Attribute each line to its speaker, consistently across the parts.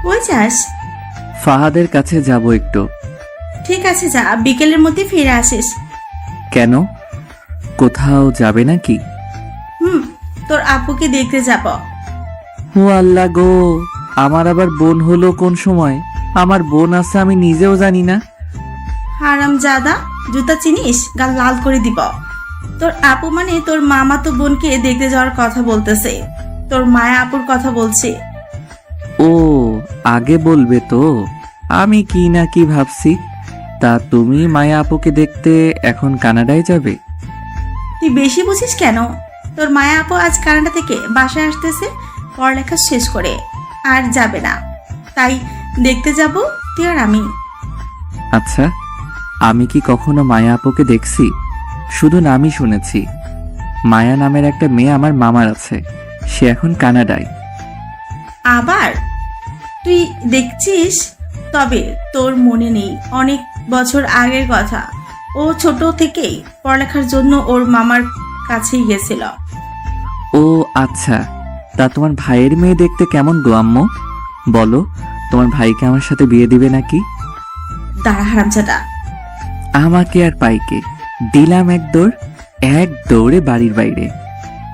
Speaker 1: কই যাস?
Speaker 2: ফাহাদের কাছে যাব একটু।
Speaker 1: ঠিক আছে যা, বিকেলের মধ্যে ফিরে আসিস।
Speaker 2: কেন? কোথাও যাবে নাকি?
Speaker 1: তোর আপুকে দেখতে যাব।
Speaker 2: ও আল্লাহ গো, আমার আবার বোন হলো কোন সময়? আমার বোন আছে আমি নিজেও জানি না।
Speaker 1: হারাম জাদা, জুতা চিনিস? গাল লাল করে দিব। তোর আপু মানে তোর মামা তো বোনকে দেখতে যাওয়ার কথা বলতেছে। তোর মায়া আপুর কথা বলছে।
Speaker 2: ও, আগে বলবে তো, আমি কি না কি ভাবছি। তা তুমি মায়া আপুকে দেখতে এখন কানাডায় যাবে?
Speaker 1: তুই বেশি বুঝিস কেন? তোর মায়া আপু আজ কানাডা থেকে বাসায় আসতেছে পড়ালেখা শেষ করে, আর যাবে না। তাই দেখতে যাব তুই আর আমি।
Speaker 2: আচ্ছা, আমি কি কখনো মায়া আপুকে দেখছি? শুধু নামই শুনেছি। মায়া নামের একটা মেয়ে আমার মামার আছে, সে এখন কানাডায়।
Speaker 1: আবার তুই দেখছিস? তবে তোর মনে নেই অনেক বছর আগের কথা। ও ছোট থেকেই পড়ালেখার জন্য ওর মামার কাছেই গেছিল।
Speaker 2: ও আচ্ছা, তা তোমার ভাইয়ের মেয়ে দেখতে কেমন গো আম্মু? বলো, তোমার ভাইকে আমার সাথে বিয়ে দিবে নাকি?
Speaker 1: দাঁড়া হারামজাদা।
Speaker 2: আমাকে আর পাইকে দিলাম এক দৌড়ে বাড়ির বাইরে।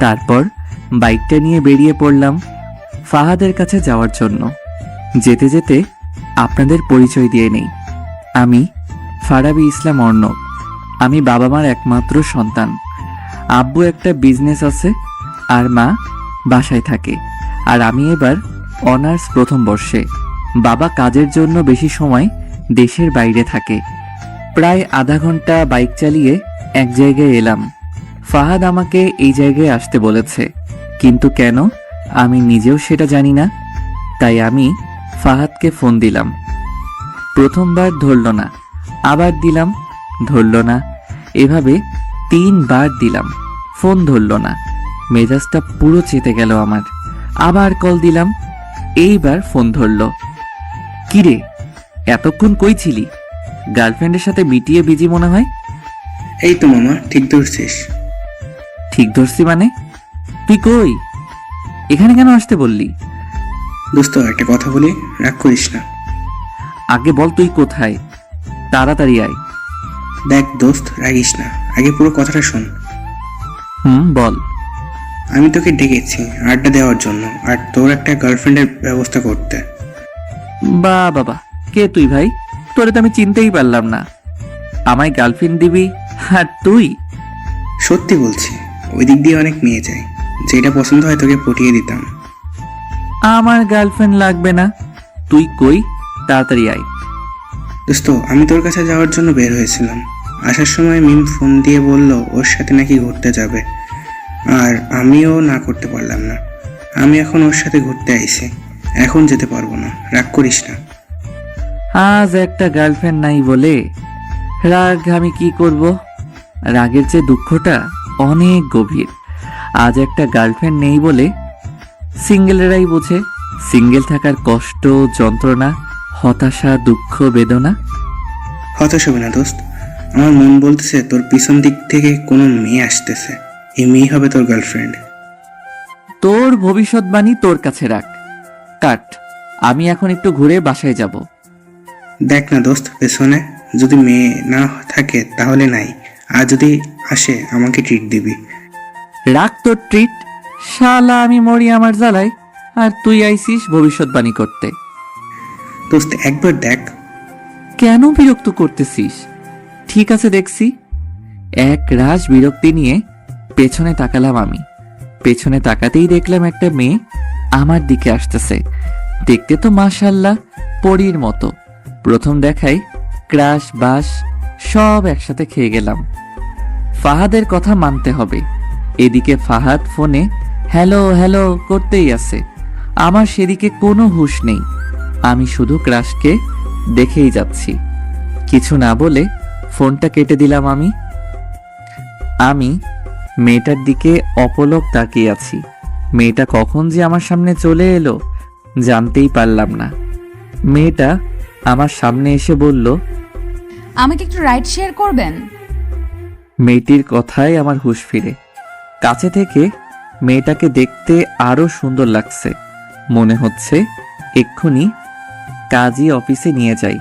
Speaker 2: তারপর বাইকটা নিয়ে বেরিয়ে পড়লাম ফাহাদের কাছে যাওয়ার জন্য। যেতে যেতে আপনাদের পরিচয় দিয়ে নেই, আমি ফারাবি ইসলাম অর্ণব। আমি বাবা মার একমাত্র সন্তান। আব্বু একটা বিজনেস আছে আর মা বাসায় থাকে। আর আমি এবার অনার্স প্রথম বর্ষে। বাবা কাজের জন্য বেশি সময় দেশের বাইরে থাকে। প্রায় আধা ঘন্টা বাইক চালিয়ে এক জায়গায় এলাম। ফাহাদ আমাকে এই জায়গায় আসতে বলেছে, কিন্তু কেন আমি নিজেও সেটা জানি না। তাই আমি ফাহাদকে ফোন দিলাম। প্রথমবার ধরল না, আবার দিলাম, ধরল না। এভাবে 3বার দিলাম, ফোন ধরল না। মেজাজটা পুরো চেতে গেল আমার। আবার কল দিলাম, এইবার ফোন ধরল। কিরে, এতক্ষণ কই ছিলি? গার্লফ্রেন্ডের সাথে মিটিয়ে বিজি মনে হয়।
Speaker 3: এই তো মামা, ঠিক ধরছিস।
Speaker 2: ঠিক ধরছি মানে? তুই কই? এখানে কেন আসতে বললি?
Speaker 3: দোস্ত একটা কথা বলি, রাগ করিস না।
Speaker 2: আগে বল তুই কোথায়, তাড়াতাড়ি আয়।
Speaker 3: দেখ দোস্ত, রাগিস না, আগে পুরো কথাটা শোন।
Speaker 2: বল।
Speaker 3: আমি তোকে ডেকেছি আড্ডা দেওয়ার জন্য, আর তোর একটা গার্লফ্রেন্ডের ব্যবস্থা করতে।
Speaker 2: বাবা, কে তুই ভাই? তোরে তো আমি চিনতেই পারলাম না। আমায় গার্লফ্রেন্ড দিবি আর তুই?
Speaker 3: সত্যি বলছি, ওই দিক দিয়ে অনেক মেয়ে যায়, যেটা পছন্দ হয় তোকে পটিয়ে দিতাম।
Speaker 2: আমার গার্লফ্রেন্ড লাগবে না, তুই কই, তাড়াতাড়ি আয়।
Speaker 3: দোস্ত, আমি তোর কাছে যাওয়ার জন্য বের হয়েছিলাম। আসার সময় মিম ফোন দিয়ে বলল ওর সাথে নাকি ঘুরতে যাবে, আর আমিও না করতে পারলাম না। আমি এখন ওর সাথে ঘুরতে আইছি, এখন যেতে পারবো না, রাগ করিস না।
Speaker 2: আজ একটা গার্লফ্রেন্ড নাই বলে রাগ আমি কি করব? রাগের চেয়ে দুঃখটা অনেক গভীর। আজ একটা গার্লফ্রেন্ড নেই বলে সিঙ্গেলেরাই বোঝে সিঙ্গেল থাকার কষ্ট, যন্ত্রণা, হতাশা, দুঃখ, বেদনা।
Speaker 3: হতাশ হবে না দোস্ত, আমার মন বলতেছে তোর পিছন দিক থেকে কোনো মেয়ে আসতেছে, এই মেয়ে হবে তোর গার্লফ্রেন্ড।
Speaker 2: তোর ভবিষ্যৎবাণী তোর কাছে রাখ, কাট। আমি এখন একটু ঘুরে বাসায় যাব।
Speaker 3: দেখ না দোস্ত, পেছনে যদি মেয়ে না থাকে তাহলে নাই, আর যদি আসে আমাকে ট্রিট দিবি।
Speaker 2: রাখ তোর ট্রিট, শালা আমি মরি আমার জ্বালায়, আর তুই আইসিস ভবিষ্যৎবাণী করতে।
Speaker 3: দোস্ত একবার দেখ।
Speaker 2: কেন বিরক্ত করতেছিস? ঠিক আছে দেখছি। এক রাশ বিরক্তি নিয়ে পেছনে তাকালাম আমি। পেছনে তাকাতেই দেখলাম একটা মেয়ে আমার দিকে আসতেছে। দেখতে তো মাশাআল্লাহ পরীর মতো। প্রথম দেখাই ক্রাশ বাস সব একসাথে খেয়ে গেলাম। ফাহাদের কথা মানতে হবে। এদিকে ফাহাদ ফোনে হ্যালো হ্যালো করতেই আছে, আমার সেদিকে কোনো হুঁশ নেই। আমি শুধু ক্রাশকে দেখেই যাচ্ছি। কিছু না বলে ফোনটা কেটে দিলাম আমি মেয়েটার দিকে অপলক তাকিয়ে আছি। মেয়েটা কখন যে আমার সামনে চলে এলো জানতেই পারলাম না। মেয়েটা আমার সামনে এসে বলল,
Speaker 4: আমাকে একটু রাইড শেয়ার করবেন?
Speaker 2: মেয়েটির কথায় আমার হুঁশ ফিরে। কাছে থেকে মেয়েটাকে দেখতে আরো সুন্দর লাগছে। মনে হচ্ছে এক্ষুনি কাজী অফিসে নিয়ে যাই।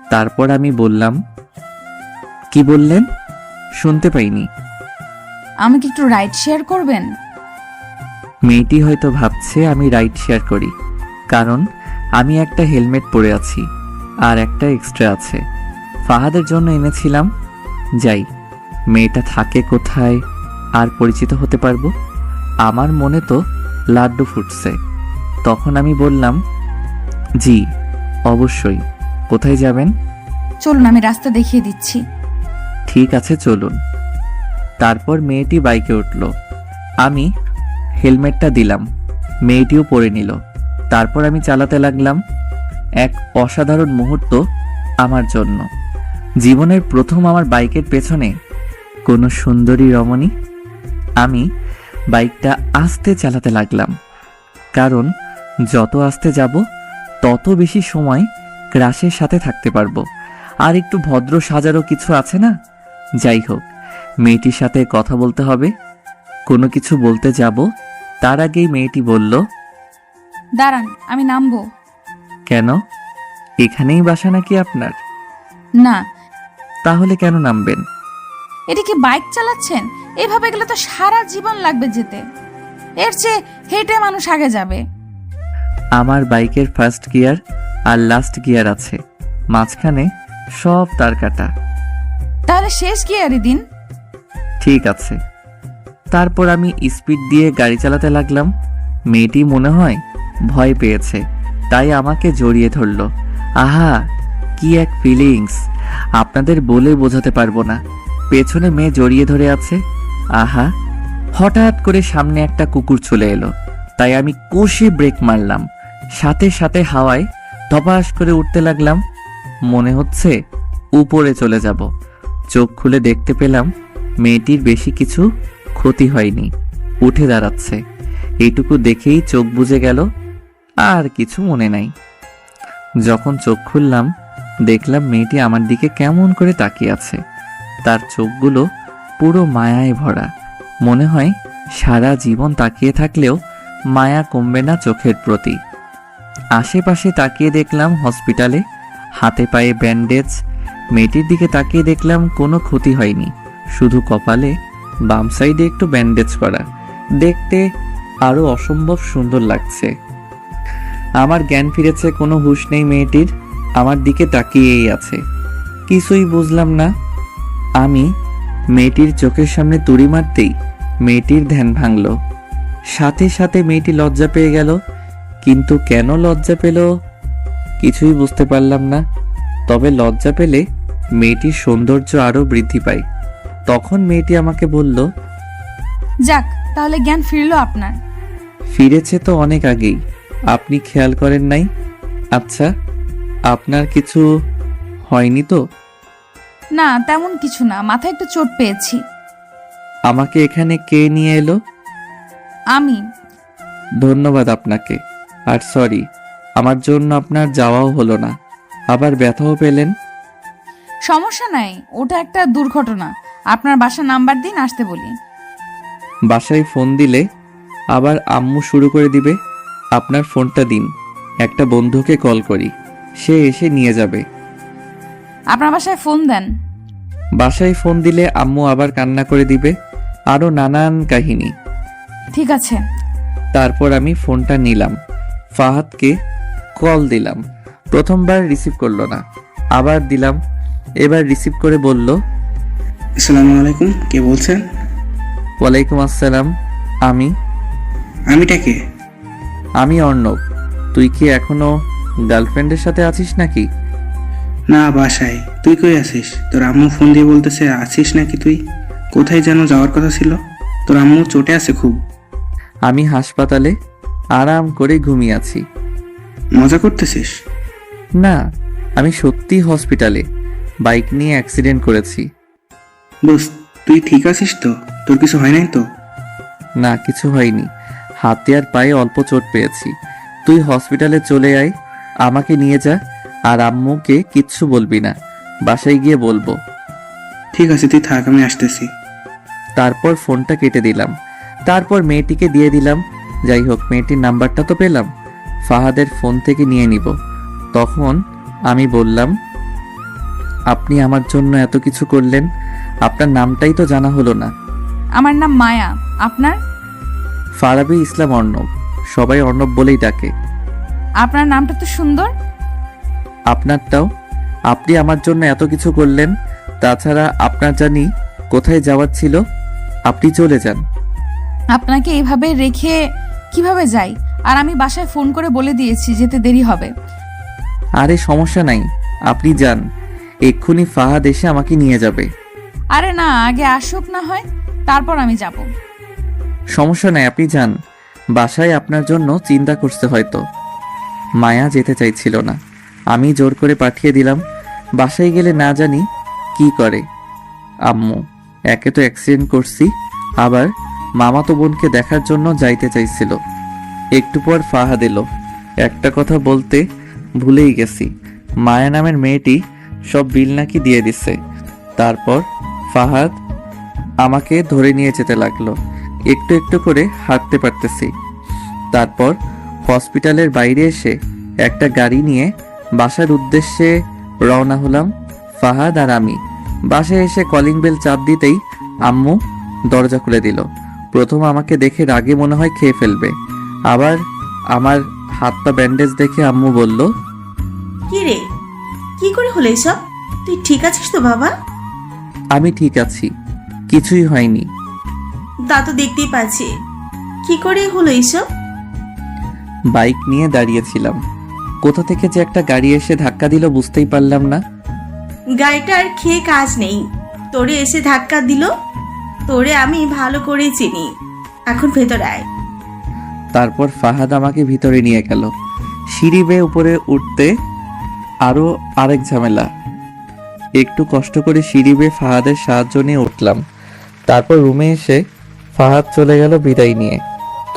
Speaker 2: তারপর আমি বললাম, কি বললেন? শুনতে পাইনি।
Speaker 4: আমাকে একটু রাইড শেয়ার করবেন?
Speaker 2: মেয়েটি হয়তো ভাবছে আমি রাইড শেয়ার করি, কারণ আমি একটা হেলমেট পরে আছি আর একটা এক্সট্রা আছে। ফাহাদের জন্য এনেছিলাম। যাই, মেয়েটা থাকে কোথায় আর পরিচিত হতে পারবো। আমার মনে তো লাড্ডু ফুটছে। তখন আমি বললাম, জি অবশ্যই। কোথায় যাবেন?
Speaker 4: চলুন, আমি রাস্তা দেখিয়ে দিচ্ছি।
Speaker 2: ঠিক আছে, চলুন। তারপর মেয়েটি বাইকে উঠল। আমি হেলমেটটা দিলাম, মেয়েটিও পরে নিল। তারপর আমি চালাতে লাগলাম। এক অসাধারণ মুহূর্ত আমার জন্য। জীবনের প্রথম আমার বাইকের পেছনে কোনো সুন্দরী রমণী। আমি বাইকটা আস্তে চালাতে লাগলাম, কারণ যত আস্তে যাব তত বেশি সময় ক্রাশের সাথে থাকতে পারবো। আর একটু ভদ্র সাজারও কিছু আছে না? যাই হোক, মেয়েটির সাথে কথা বলতে হবে। কোনো কিছু বলতে যাব, তার আগেই মেয়েটি বলল,
Speaker 4: দাঁড়ান, আমি নামবো।
Speaker 2: কেন? এখানেই বাসা নাকি আপনার?
Speaker 4: না।
Speaker 2: তাহলে কেন নামবেন?
Speaker 4: এটা কি বাইক চালাচ্ছেন? এভাবে গেলে তো সারা জীবন লাগবে যেতে। এর চেয়ে হেঁটে মানুষ আগে যাবে।
Speaker 2: আমার বাইকের ফার্স্ট গিয়ার আর লাস্ট গিয়ার আছে, মাঝখানে সব তার কাটা।
Speaker 4: তাহলে শেষ গিয়ারই দিন।
Speaker 2: ঠিক আছে। তারপর আমি স্পিড দিয়ে গাড়ি চালাতে লাগলাম। মেয়েটি মনে হয় ভয় পেয়েছে, তাই আমাকে জড়িয়ে ধরল। আহা, কি এক ফিলিংস, আপনাদের বলে বোঝাতে পারবো না। পেছনে মেয়ে জড়িয়ে ধরে আছে। আহা! হঠাৎ করে সামনে একটা কুকুর চলে এলো, তাই আমি কষে ব্রেক মারলাম। সাথে সাথে হাওয়ায় ধপাস করে উঠতে লাগলাম। মনে হচ্ছে উপরে চলে যাব। চোখ খুলে দেখতে পেলাম মেয়েটির বেশি কিছু ক্ষতি হয়নি, উঠে দাঁড়াচ্ছে। এইটুকু দেখেই চোখ বুজে গেল, আর কিছু মনে নাই। যখন চোখ খুললাম, দেখলাম মেয়েটি আমার দিকে কেমন করে তাকিয়ে আছে। তার চোখগুলো পুরো মায়ায় ভরা। মনে হয় সারা জীবন তাকিয়ে থাকলেও মায়া কমবে না চোখের প্রতি। আশেপাশে তাকিয়ে দেখলাম হসপিটালে, হাতে পায়ে ব্যান্ডেজ। মেয়েটির দিকে তাকিয়ে দেখলাম কোনো ক্ষতি হয়নি, শুধু কপালে বাম সাইডে একটু ব্যান্ডেজ করা। দেখতে আরো অসম্ভব সুন্দর লাগছে। আমার জ্ঞান ফিরেছে, কোনো হুঁশ নেই মেয়েটির। আমার দিকে তাকিয়েই আছে, কিছুই বুঝলাম না। আমি মেয়েটির চোখের সামনে তুড়ি মারতেই মেয়েটির ধ্যান ভাঙল। সাথে সাথে মেয়েটি লজ্জা পেয়ে গেল, কিন্তু কেন লজ্জা পেল কিছুই বুঝতে পারলাম না। তবে লজ্জা পেলে মেয়েটির সৌন্দর্য আরো বৃদ্ধি পায়। তখন মেয়েটি আমাকে বলল,
Speaker 4: যাক, তাহলে জ্ঞান ফিরলো আপনার।
Speaker 2: ফিরেছে তো অনেক আগেই, আপনি খেয়াল করেন নাই? আচ্ছা, আপনার কিছু হয়নি তো?
Speaker 4: না, তেমন কিছু না, মাথায় একটু চোট পেয়েছি।
Speaker 2: আমাকে এখানে কে নিয়ে এলো?
Speaker 4: আমি।
Speaker 2: ধন্যবাদ আপনাকে। আর সরি, আমার জন্য আপনার যাওয়াও হলো না, আবার ব্যথাও পেলেন।
Speaker 4: সমস্যা নাই, ওটা একটা দুর্ঘটনা। আপনার বাসার নাম্বার দিন, আসতে বলি।
Speaker 2: বাসায় ফোন দিলে আবার আম্মু শুরু করে দিবে। আপনার ফোনটা দিন, একটা বন্ধুকে কল করি, সে এসে নিয়ে যাবে।
Speaker 4: আপনার বাসায় ফোন দেন।
Speaker 2: বাসায় ফোন দিলে আম্মু আবার কান্না করে দিবে, আরো নানান কাহিনী।
Speaker 4: ঠিক আছে।
Speaker 2: তারপর আমি ফোনটা নিলাম, ফাহাদকে কল দিলাম। প্রথমবার রিসিভ করলো না, আবার দিলাম। এবার রিসিভ করে বলল,
Speaker 3: আসসালামু আলাইকুম, কে বলছেন?
Speaker 2: ওয়ালাইকুম আসসালাম।
Speaker 3: আমিটা কে?
Speaker 2: আমি অর্ণব। তুই কি এখনো গার্লফ্রেন্ডের সাথে আছিস নাকি?
Speaker 3: না, বাসায়। তুই কই আছিস? তোর আম্মু ফোন দিয়ে বলতেছে আছিস নাকি তুই? কোথায় যেন যাওয়ার কথা ছিল? তোর আম্মু চোটে আছে খুব।
Speaker 2: আমি হাসপাতালে আরাম করে ঘুমিয়ে আছি।
Speaker 3: মজা করতেছিস?
Speaker 2: না, আমি সত্যি হসপিটালে বাইক নিয়ে অ্যাক্সিডেন্ট করেছি।
Speaker 3: দোস্ত, তুই ঠিক আছিস তো? তোর কিছু হয় নাই তো?
Speaker 2: না, কিছু হয়নি, হাতে আর পায়ে অল্প চোট পেয়েছি। তুই হসপিটালে চলে আয়, আমাকে নিয়ে যা। আর আম্মুকে কিচ্ছু বলবি না, বাসায় গিয়ে বলবো।
Speaker 3: ঠিক আছে, তুই থাক, আমি আসতেছি।
Speaker 2: তারপর ফোনটা কেটে দিলাম। তারপর মেয়েটিকে দিয়ে দিলাম। যাই হোক, মেয়েটির নাম্বারটা তো পেলাম। ফাহাদের ফোন থেকে নিয়ে নিব। তখন আমি বললাম, আপনি আমার জন্য এত কিছু করলেন, আপনার নামটাই তো জানা হলো না।
Speaker 4: আমার নাম মায়া, আপনার?
Speaker 2: ফারাবি ইসলাম অর্ণব, সবাই অর্ণব বলেই ডাকে।
Speaker 4: আপনার নামটা তো সুন্দর।
Speaker 2: আপনারটাও। আপনি আমার জন্য এত কিছু করলেন, তাছাড়া আপনার জানি কোথায় যাওয়ার ছিল, আপনি চলে যান।
Speaker 4: আপনাকে এইভাবে রেখে কিভাবে যাই? আর আমি বাসায় ফোন করে বলে দিয়েছি যেতে দেরি হবে।
Speaker 2: আরে সমস্যা নাই, আপনি যান, এক্ষুনি ফাহাদ এসে আমাকে নিয়ে যাবে।
Speaker 4: আরে না, আগে আসুক না হয়, তারপর আমি যাব।
Speaker 2: সমস্যা নাই, আপনি যান, বাসায় আপনার জন্য চিন্তা করতে হয়তো। মায়া যেতে চাইছিল না, আমি জোর করে পাঠিয়ে দিলাম। বাসায় গেলে না জানি কি করে আম্মু। একে তো অ্যাক্সিডেন্ট করছি, আবার মামাতো বোনকে দেখার জন্য যাইতে চাইছিল। একটু পর ফাহাদ এলো। একটা কথা বলতে ভুলেই গেছি, মায়া নামের মেয়েটি সব বিল নাকি দিয়ে দিছে। তারপর ফাহাদ আমাকে ধরে নিয়ে যেতে লাগলো। একটু একটু করে হাঁটতে পারতেছি। তারপর হসপিটালের বাইরে এসে একটা গাড়ি নিয়ে বাসার উদ্দেশ্যে রওনা হলাম, ফাহাদ আর আমি। বাসায় এসে কলিং বেল চাপ দিতেই আম্মু দরজা খুলে দিল। প্রথম আমাকে দেখে রাগে মনে হয় খেয়ে ফেলবে, আবার আমার হাত পা ব্যান্ডেজ দেখে আম্মু বলল,
Speaker 1: কি রে, কি করে হলো এসব? তুই ঠিক আছিস তো বাবা?
Speaker 2: আমি ঠিক আছি, কিছুই হয়নি।
Speaker 1: তা তো দেখতেই পাচ্ছি। কি করে হলো এইসব?
Speaker 2: বাইক নিয়ে দাঁড়িয়েছিলাম, কোথা থেকে যে একটা গাড়ি এসে ধাক্কা দিল বুঝতেই পারলাম না।
Speaker 1: গাড়িটার খেয়ে কাজ নেই, তোরে এসে ধাক্কা দিল। তোরে আমি ভালো করেই চিনি, এখন ভেতরে আয়।
Speaker 2: তারপর ফাহাদ আমাকে ভিতরে নিয়ে গেল। সিঁড়ি বেয়ে উপরে উঠতে আরো আরেক ঝামেলা। একটু কষ্ট করে সিঁড়ি বেয়ে ফাহাদের সাহায্য নিয়ে উঠলাম। তারপর রুমে এসে ফাহাদ চলে গেল বিদায় নিয়ে।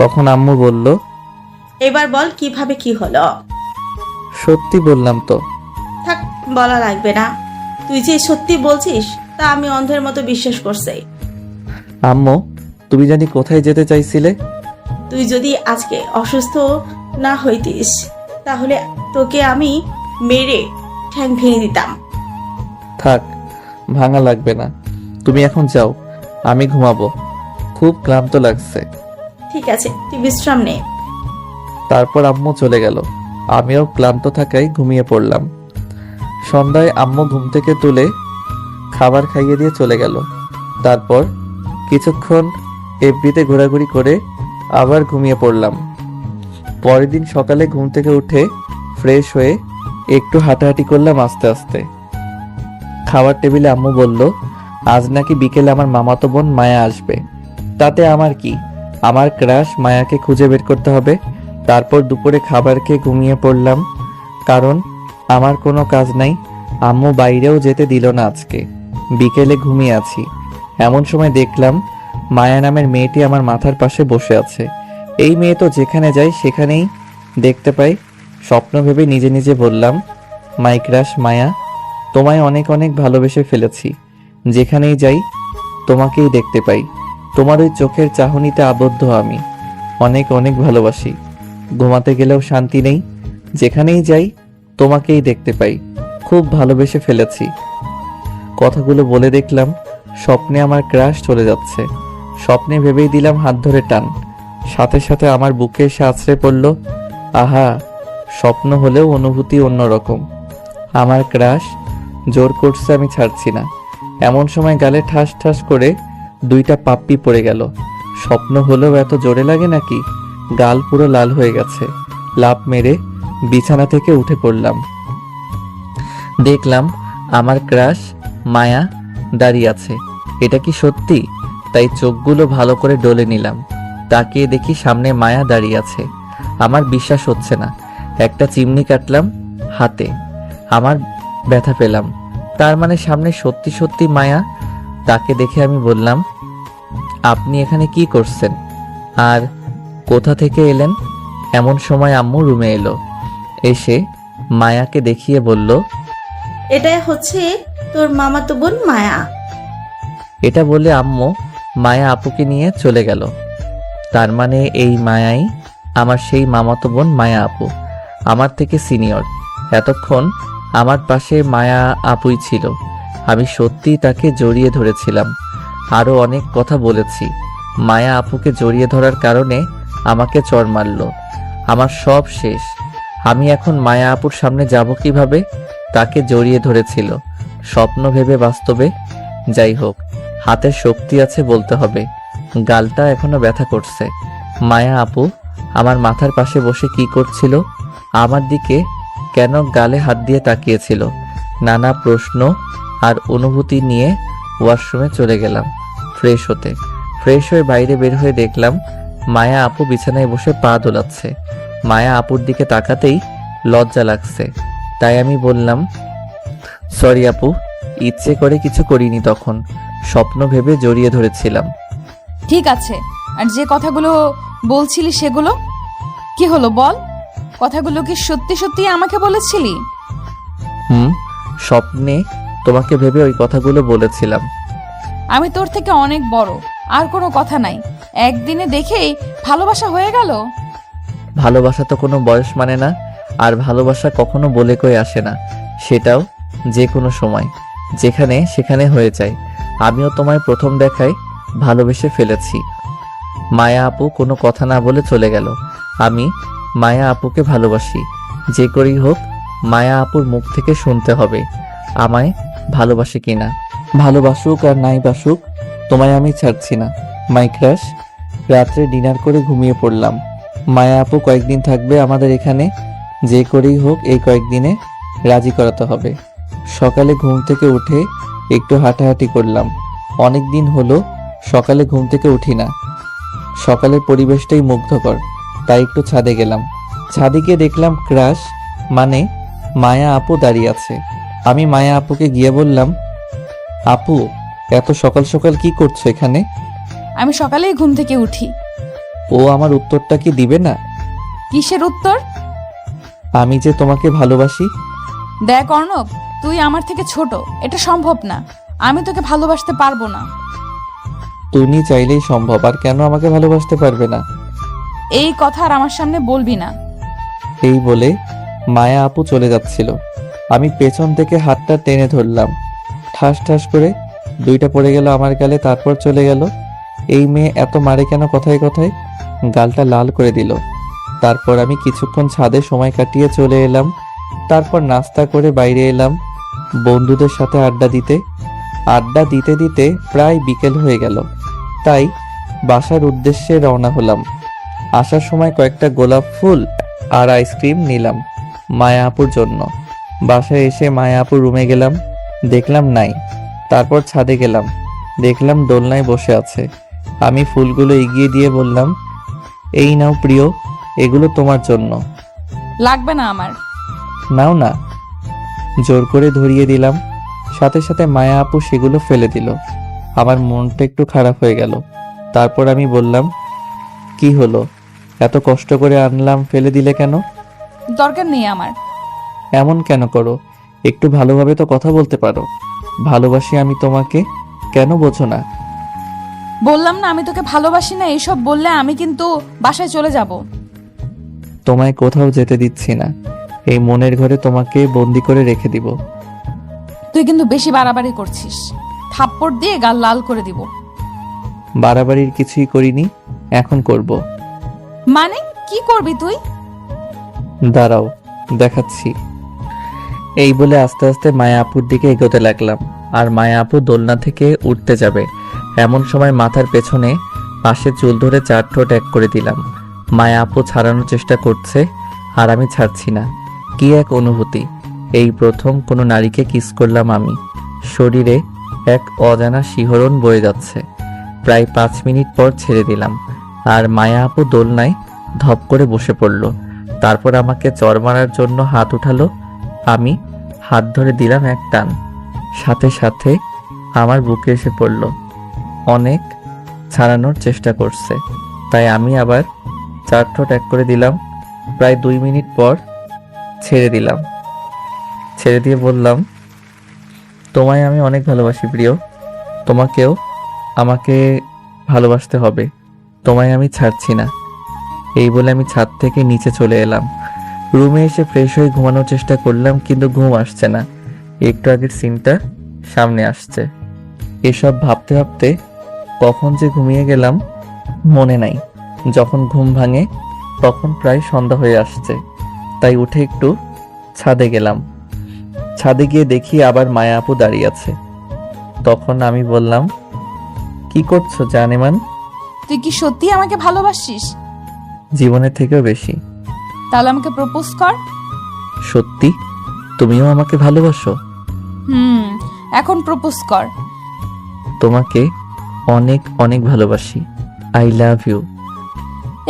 Speaker 2: তখন আম্মু বলল,
Speaker 1: এবার বল কিভাবে কি হলো?
Speaker 2: সত্যি বললাম তো।
Speaker 1: থাক, বলা লাগবে না। তুই যে সত্যি বলছিস তা আমি অন্ধের মতো বিশ্বাস করছি।
Speaker 2: আম্মু, তুমি জানি কোথায় যেতে চাইছিলে?
Speaker 1: তুই যদি আজকে অসুস্থ না হইতিস তাহলে তোকে আমি মেরে ঠ্যাং ভেঙে দিতাম।
Speaker 2: থাক, ভাঙা লাগবে না, তুমি এখন যাও, আমি ঘুমাবো, খুব ক্লান্ত লাগছে।
Speaker 1: ঠিক আছে, তুই বিশ্রাম নে।
Speaker 2: তারপর আম্মু চলে গেল, আমিও ক্লান্ত থাকায় ঘুমিয়ে পড়লাম। সন্ধ্যায় আম্মু ঘুম থেকে তুলে খাবার খাইয়ে দিয়ে চলে গেল। তারপর কিছুক্ষণ এফবিতে ঘোরাঘুরি করে আবার ঘুমিয়ে পড়লাম। পরের দিন সকালে ঘুম থেকে উঠে ফ্রেশ হয়ে একটু হাঁটাহাঁটি করলাম আস্তে আস্তে। খাবার টেবিলে আম্মু বলল, আজ নাকি বিকেলে আমার মামাতো বোন মায়া আসবে। তাতে আমার কি, আমার ক্রাশ মায়াকে খুঁজে বের করতে হবে। তারপর দুপুরে খাবার খেয়ে ঘুমিয়ে পড়লাম, কারণ আমার কোনো কাজ নাই। আম্মু বাইরেও যেতে দিল না আজকে, বিকেলে ঘুমিয়ে আছি। এমন সময় দেখলাম মায়া নামের মেয়েটি আমার মাথার পাশে বসে আছে। এই মেয়ে তো যেখানে যাই সেখানেই দেখতে পাই। স্বপ্ন ভেবে নিজে নিজে বললাম, মাই ক্রাশ মায়া, তোমায় অনেক অনেক ভালোবেসে ফেলেছি। যেখানেই যাই তোমাকেই দেখতে পাই, তোমার ওই চোখের চাহনিতে আবদ্ধ আমি। অনেক অনেক ভালোবাসি, ঘুমাতে গেলেও শান্তি নেই। যেখানেই যাই তোমাকেই দেখতে পাই, খুব ভালোবেসে ফেলেছি। কথাগুলো বলে দেখলাম স্বপ্নে আমার ক্রাশ চলে যাচ্ছে। স্বপ্নে ভেবেই দিলাম হাত ধরে টান, সাথে সাথে আমার বুকে এসে আছড়ে পড়ল। আহা, স্বপ্ন হলেও অনুভূতি অন্যরকম। আমার ক্রাশ জোর করছে, আমি ছাড়ছি না। এমন সময় গালে ঠাস ঠাস করে দুইটা পাপ্পি পড়ে গেল। স্বপ্ন হলেও এত জোরে লাগে নাকি? গাল পুরো লাল হয়ে গেছে। লাফ মেরে বিছানা থেকে উঠে পড়লাম। দেখলাম আমার ক্রাশ মায়া দাঁড়িয়ে আছে। এটা কি সত্যি? তাই চোখগুলো ভালো করে ডলে নিলাম। তাকিয়ে দেখি সামনে মায়া দাঁড়িয়ে আছে। আমার বিশ্বাস হচ্ছে না। একটা চিমনি কাটলাম হাতে, আমার ব্যথা পেলাম। তার মানে সামনে সত্যি সত্যি মায়া। তাকে দেখে আমি বললাম, আপনি এখানে কি করছেন আর কোথা থেকে এলেন? এমন সময় আম্মু রুমে এলো। এসে মায়াকে দেখিয়ে বলল,
Speaker 1: এটাই হচ্ছে তোর মামাতো বোন মায়া।
Speaker 2: এটা বলে আম্মু মায়া আপুকে নিয়ে চলে গেল। তার মানে এই মায়াই আমার সেই মামাতো বোন মায়া আপু, আমার থেকে সিনিয়র। এতক্ষণ আমার পাশে মায়া আপুই ছিল। আমি সত্যিই তাকে জড়িয়ে ধরেছিলাম, আরও অনেক কথা বলেছি। মায়া আপুকে জড়িয়ে ধরার কারণে আমাকে চড় মারল। আমার সব শেষ। আমি এখন মায়া আপুর সামনে যাব কিভাবে? তাকে জড়িয়ে ধরেছিল, স্বপ্ন ভেবে বাস্তবে। যাই হোক, হাতের শক্তি আছে বলতে হবে। গালটা এখনো ব্যথা করছে। মায়া আপু আমার মাথার পাশে বসে কি করছিল? আমার দিকে কেন গালে হাত দিয়ে তাকিয়েছিল? নানা প্রশ্ন আর অনুভূতি নিয়ে ওয়াশরুমে চলে গেলাম ফ্রেশ হতে। ফ্রেশ হয়ে বাইরে বের হয়ে দেখলাম মায়া আপু বিছানায় বসে পা দোলাচ্ছে। মায়া আপুর দিকে তাকাতেই লজ্জা লাগছে, তাই আমি বললাম, সরি আপু, ইচ্ছে করে কিছু করিনি, তখন স্বপ্ন ভেবে জড়িয়ে ধরেছিলাম।
Speaker 4: ঠিক আছে, আর যে কথাগুলো বলছিলি সেগুলো কি হলো বল? কথাগুলো কি সত্যি সত্যি আমাকে বলেছিলি?
Speaker 2: স্বপ্নে তোমাকে ভেবে ওই কথাগুলো বলেছিলাম।
Speaker 4: আমি তোর থেকে অনেক বড়, আর কোনো কথা নাই। একদিনে দেখেই ভালোবাসা হয়ে গেল?
Speaker 2: ভালোবাসা তো কোনো বয়স মানে না, আর ভালোবাসা কখনো বলে কয়ে আসে না। সেটাও যে কোনো সময়, যেখানে সেখানে হয়ে যায়। আমিও তোমায় প্রথম দেখায় ভালোবেসে ফেলেছি। মায়া আপু কোনো কথা না বলে চলে গেল। আমি মায়া আপুকে ভালোবাসি। যে করেই হোক মায়া আপুর মুখ থেকে শুনতে হবে আমায় ভালোবাসে কিনা। ভালোবাসুক আর নাই বাসুক, তোমায় আমি ছাড়ছি না। মাই ক্রাশ। রাত্রে ডিনার করে ঘুমিয়ে পড়লাম। মায়া আপু কয়েকদিন থাকবে আমাদের এখানে। যে করেই হোক এই কয়েকদিনে রাজি করাতে হবে। সকালে ঘুম থেকে উঠে একটু হাঁটাহাঁটি করলাম। অনেক দিন হলো সকালে ঘুম থেকে উঠি না। সকালের পরিবেশটাই মুগ্ধকর, তাই একটু ছাদে গেলাম। ছাদে গিয়ে দেখলাম ক্রাশ মানে মায়া আপু দাঁড়িয়ে আছে। আমি মায়া আপুকে গিয়ে বললাম, আপু এত সকাল সকাল কি করছো এখানে?
Speaker 4: আমি সকালেই ঘুম থেকে উঠি।
Speaker 2: ও আমার উত্তরটা কি দিবে না?
Speaker 4: কিসের উত্তর?
Speaker 2: আমি যে তোমাকে ভালোবাসি।
Speaker 4: দেখ অর্ণব, তুই আমার থেকে ছোট, এটা সম্ভব না। আমি তোকে ভালোবাসতে পারবো না।
Speaker 2: তুমি চাইলেই সম্ভব, আর কেন আমাকে ভালোবাসতে পারবে না?
Speaker 4: এই কথা আর আমার সামনে বলবি না।
Speaker 2: এই বলে মায়া আপু চলে যাচ্ছিল। আমি পেছন থেকে হাতটা টেনে ধরলাম। ঠাস ঠাস করে দুইটা পড়ে গেল আমার গালে, তারপর চলে গেল। এই মেয়ে এত মারে কেন কথায় কথায়? গালটা লাল করে দিল। তারপর আমি কিছুক্ষণ ছাদে সময় কাটিয়ে চলে এলাম। তারপর নাস্তা করে বাইরে এলাম বন্ধুদের সাথে আড্ডা দিতে। আড্ডা দিতে দিতে প্রায় বিকেল হয়ে গেল, তাই বাসার উদ্দেশ্যে রওনা হলাম। আসার সময় কয়েকটা গোলাপ ফুল আর আইসক্রিম নিলাম মায়া আপুর জন্য। বাসায় এসে মায়া আপুর রুমে গেলাম, দেখলাম নাই। তারপর ছাদে গেলাম, দেখলাম দোলনায় বসে আছে। আমি ফুলগুলো এগিয়ে দিয়ে বললাম, এই নাও প্রিয়, এগুলো তোমার জন্য।
Speaker 4: লাগবে না আমার।
Speaker 2: নাও না। জোর করে ধরিয়ে দিলাম। সাথে সাথে মায়া আপু সেগুলো ফেলে দিল। আমার মনটা একটু খারাপ হয়ে গেল। তারপর আমি বললাম, কি হলো, এত কষ্ট করে আনলাম, ফেলে দিলে কেন?
Speaker 4: দরকার নেই আমার।
Speaker 2: এমন কেন করো? একটু ভালোভাবে তো কথা বলতে পারো। ভালোবাসি আমি তোমাকে, কেন বোঝো না?
Speaker 4: বললাম না আমি তোকে ভালোবাসি না। এইসব বললে আমি কিন্তু বাসায় চলে যাব।
Speaker 2: তোমায় কোথাও যেতে দিচ্ছি না। এই মনের ঘরে তোমাকে বন্দি করে রেখে দিব।
Speaker 4: তুই কিন্তু বেশি বাড়াবাড়ি করছিস। থাপ্পড় দিয়ে গাল লাল করে দিব।
Speaker 2: বাড়াবাড়ির কিছুই করিনি, এখন করব।
Speaker 4: মানে কি করবি তুই?
Speaker 2: দাঁড়াও, দেখাচ্ছি। এই বলে আস্তে আস্তে মায়া আপুর দিকে এগোতে লাগলাম। আর মায়া আপু দোলনা থেকে উঠতে যাবে এমন সময় মাথার পেছনে পাশে চুল ধরে চার ঠোঁট এক করে দিলাম। মায়া আপু ছাড়ানোর চেষ্টা করছে, আর আমি ছাড়ছি না। কি এক অনুভূতি! এই প্রথম কোনো নারীকে কিস করলাম আমি। শরীরে এক অজানা শিহরণ বয়ে যাচ্ছে। প্রায় 5 মিনিট পর ছেড়ে দিলাম, আর মায়া আপু দোলনায় ধপ করে বসে পড়ল। তারপর আমাকে চড় মারার জন্য হাত উঠালো। আমি হাত ধরে দিলাম এক টান, সাথে সাথে আমার বুকে এসে পড়ল। অনেক ছাড়ানোর চেষ্টা করছে, তাই আমি আবার চার ঠোঁট এক করে দিলাম। প্রায় 2 মিনিট পর ছেড়ে দিলাম। ছেড়ে দিয়ে বললাম, তোমায় আমি অনেক ভালোবাসি প্রিয়। তোমাকেও আমাকে ভালোবাসতে হবে। তোমায় আমি ছাড়ছি না। এই বলে আমি ছাদ থেকে নিচে চলে এলাম। রুমে এসে ফ্রেশ হয়ে ঘুমানোর চেষ্টা করলাম, কিন্তু ঘুম আসছে না। একটু আগের সিনটা সামনে আসছে। এসব ভাবতে ভাবতে কখন যে ঘুমিয়ে গেলাম মনে নাই। যখন ঘুম ভাঙে তখন প্রায় সন্ধ্যা হয়ে আসছে, তাই উঠে একটু ছাদে গেলাম। ছাদে গিয়ে দেখি আবার মায়া আপু দাঁড়িয়ে আছে। তখন আমি বললাম, কি করছো জানেমান?
Speaker 4: তুই কি সত্যি আমাকে ভালোবাসিস?
Speaker 2: জীবনের থেকেও বেশি।
Speaker 4: তাহলে আমাকে প্রপোজ কর।
Speaker 2: সত্যি? তুমিও আমাকে ভালোবাসো?
Speaker 4: এখন প্রপোজ কর।
Speaker 2: তোমাকে অনেক অনেক ভালোবাসি। I love you.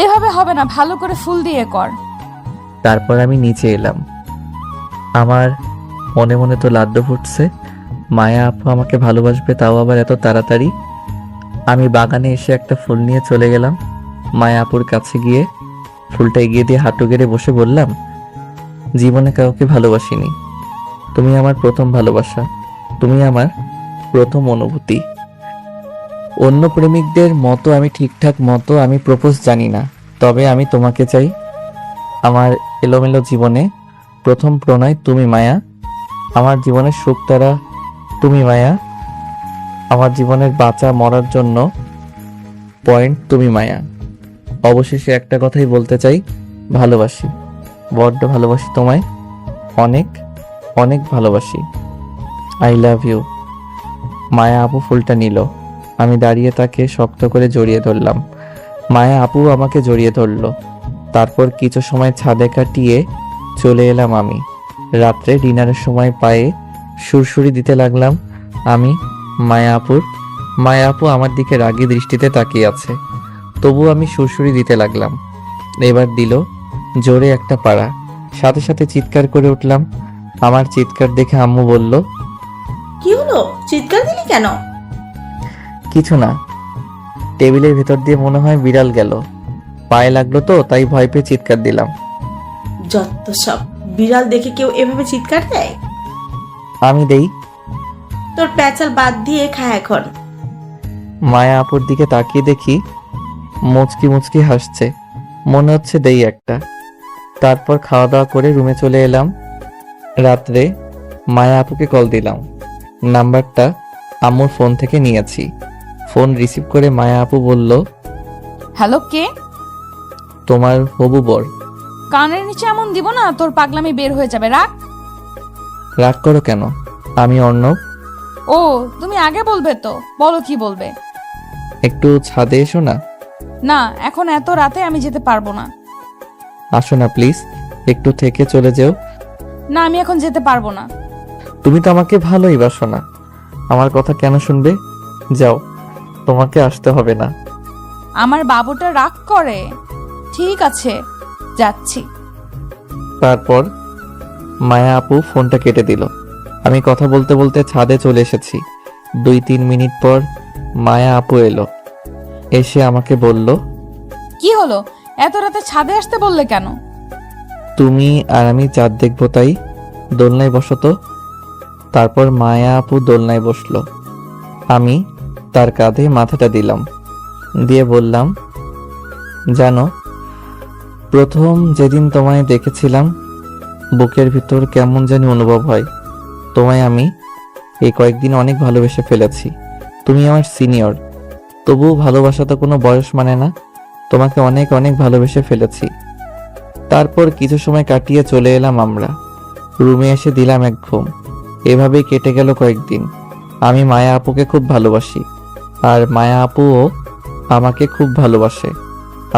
Speaker 4: এভাবে হবে না, ভালো করে ফুল দিয়ে কর।
Speaker 2: তারপর আমি নিচে এলাম। আমার মনে মনে তো লাড্ডু ফুটছে, মায়া আপু আমাকে ভালোবাসবে, তাও আবার এত তাড়াতাড়ি। আমি বাগানে এসে একটা ফুল নিয়ে চলে গেলাম। মায়া আপুর কাছে গিয়ে ফুলটা এগিয়ে দিয়ে হাঁটু গেড়ে বসে বললাম, জীবনে কাউকে ভালোবাসিনি, তুমি আমার প্রথম ভালোবাসা, তুমি আমার প্রথম অনুভূতি। অন্য প্রেমিকদের মতো আমি ঠিকঠাক মতো আমি প্রপোজ জানি না, তবে আমি তোমাকে চাই। আমার এলোমেলো জীবনে প্রথম প্রণয় তুমি মায়া, আমার জীবনের সুখ তারা তুমি মায়া, আমার জীবনের বাঁচা মরার জন্য পয়েন্ট তুমি মায়া। অবশেষে একটা কথাই বলতে চাই, ভালোবাসি, বড্ড ভালোবাসি তোমায়, অনেক অনেক ভালোবাসি। I love you. মায়া আপু ফুলটা নিল। আমি দাঁড়িয়ে তাকে শক্ত করে জড়িয়ে ধরলাম। মায়া আপু আমাকে জড়িয়ে ধরলো। তারপর কিছু সময় ছাদে কাটিয়ে চলে এলাম আমি। রাত্রে ডিনারের সময় পায়ে সুরসুরি দিতে লাগলাম আমি মায়া আপুর। মায়া আপু আমার দিকে রাগী দৃষ্টিতে তাকিয়ে আছে, তবু আমি সুরসুরি দিতে লাগলাম। এবার দিল জোরে একটা পাড়া, সাথে সাথে চিৎকার করে উঠলাম। আমার চিৎকার দেখে আম্মু বলল,
Speaker 1: কি হলো, চিৎকার দিলি কেন?
Speaker 2: কিছু না, টেবিলের ভেতর দিয়ে মনে হয় বিড়াল গেল, পায়ে লাগলো তো তাই ভয় পেয়ে চিৎকার দিলাম।
Speaker 1: যত সব, বিড়াল দেখে কেউ এভাবে চিৎকার দেয়?
Speaker 2: আমি দেই।
Speaker 1: তোর প্যাচাল বাদ দিয়ে খা এখন।
Speaker 2: মায়া আপুর দিকে তাকিয়ে দেখি মুচকি মুচকি হাসছে, মনে হচ্ছে দেই একটা। তারপর খাওয়া দাওয়া করে রুমে চলে এলাম। রাত্রে মায়া আপুকে কল দিলাম। নাম্বারটা আম্মুর ফোন থেকে নিয়েছি। ফোন রিসিভ করে মায়া আপু বলল,
Speaker 4: হ্যালো, কে?
Speaker 2: তোমার হবু বর।
Speaker 4: কানের নিচে এমন দিব না তোর পাগলামি বের হয়ে যাবে, রাখ।
Speaker 2: রাগ করো কেন? আমি অর্ণব।
Speaker 4: ও, তুমি আগে বলবে তো, বলো কি বলবে।
Speaker 2: একটু ছাদে এসো না।
Speaker 4: না, এখন এত রাতে আমি যেতে পারবো না।
Speaker 2: আসো না প্লিজ, একটু থেকে চলে যেও।
Speaker 4: না, আমি এখন যেতে পারবো না।
Speaker 2: তুমি তো আমাকে ভালোই বাসো না, আমার কথা কেন শুনবে? যাও, তোমাকে আসতে হবে না।
Speaker 4: আমার বাবুটা রাগ করে। ঠিক আছে, যাচ্ছি।
Speaker 2: তারপর মায়া আপু ফোনটা কেটে দিল। আমি কথা বলতে বলতে ছাদে চলে এসেছি। 2-3 মিনিট পর মায়া আপু এলো। এসে আমাকে বলল,
Speaker 4: কি হলো, এত রাতে ছাদে আসতে বললে কেন?
Speaker 2: তুমি আর আমি চাঁদ দেখবো, তাই দোলনায় বসো তো। তারপর মায়া আপু দোলনায় বসলো। আমি তার কাঁধে মাথাটা দিলাম, দিয়ে বললাম, জানো, প্রথম যেদিন তোমায় দেখেছিলাম বুকের ভিতর কেমন জানি অনুভব হয়। তোমায় আমি এই কয়েকদিন অনেক ভালোবেসে ফেলেছি। তুমি আমার সিনিয়র, তবুও ভালোবাসা তো কোনো বয়স মানে না। তোমাকে অনেক অনেক ভালোবেসে ফেলেছি। তারপর কিছু সময় কাটিয়ে চলে এলাম আমরা। রুমে এসে দিলাম এক ঘুম। এভাবেই কেটে গেল কয়েকদিন। আমি মায়া আপুকে খুব ভালোবাসি, আর মায়া আপুও আমাকে খুব ভালোবাসে।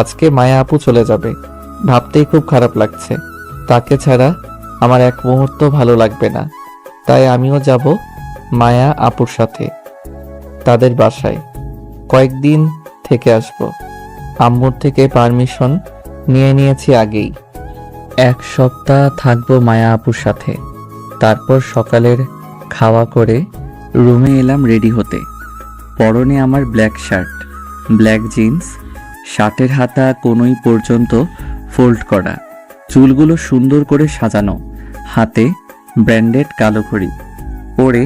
Speaker 2: আজকে মায়া আপু চলে যাবে, ভাবতেই খুব খারাপ লাগছে। তাকে ছাড়া আমার এক মুহূর্ত ভালো লাগবে না। তাই আমিও যাব মায়া আপুর সাথে তাদের বাসায়, কয়েকদিন থেকে আসব। আম্মুর থেকে পারমিশন নিয়ে নিয়েছি আগেই। 1 সপ্তাহ থাকবো মায়া আপুর সাথে। তারপর সকালের খাওয়া করে রুমে এলাম রেডি হতে। পরনে আমার ব্ল্যাক শার্ট, ব্ল্যাক জিন্স, শার্টের হাতা কোনোই পর্যন্ত ফোল্ড করা, চুলগুলো সুন্দর করে সাজানো, হাতে ব্র্যান্ডেড কালো ঘড়ি পরে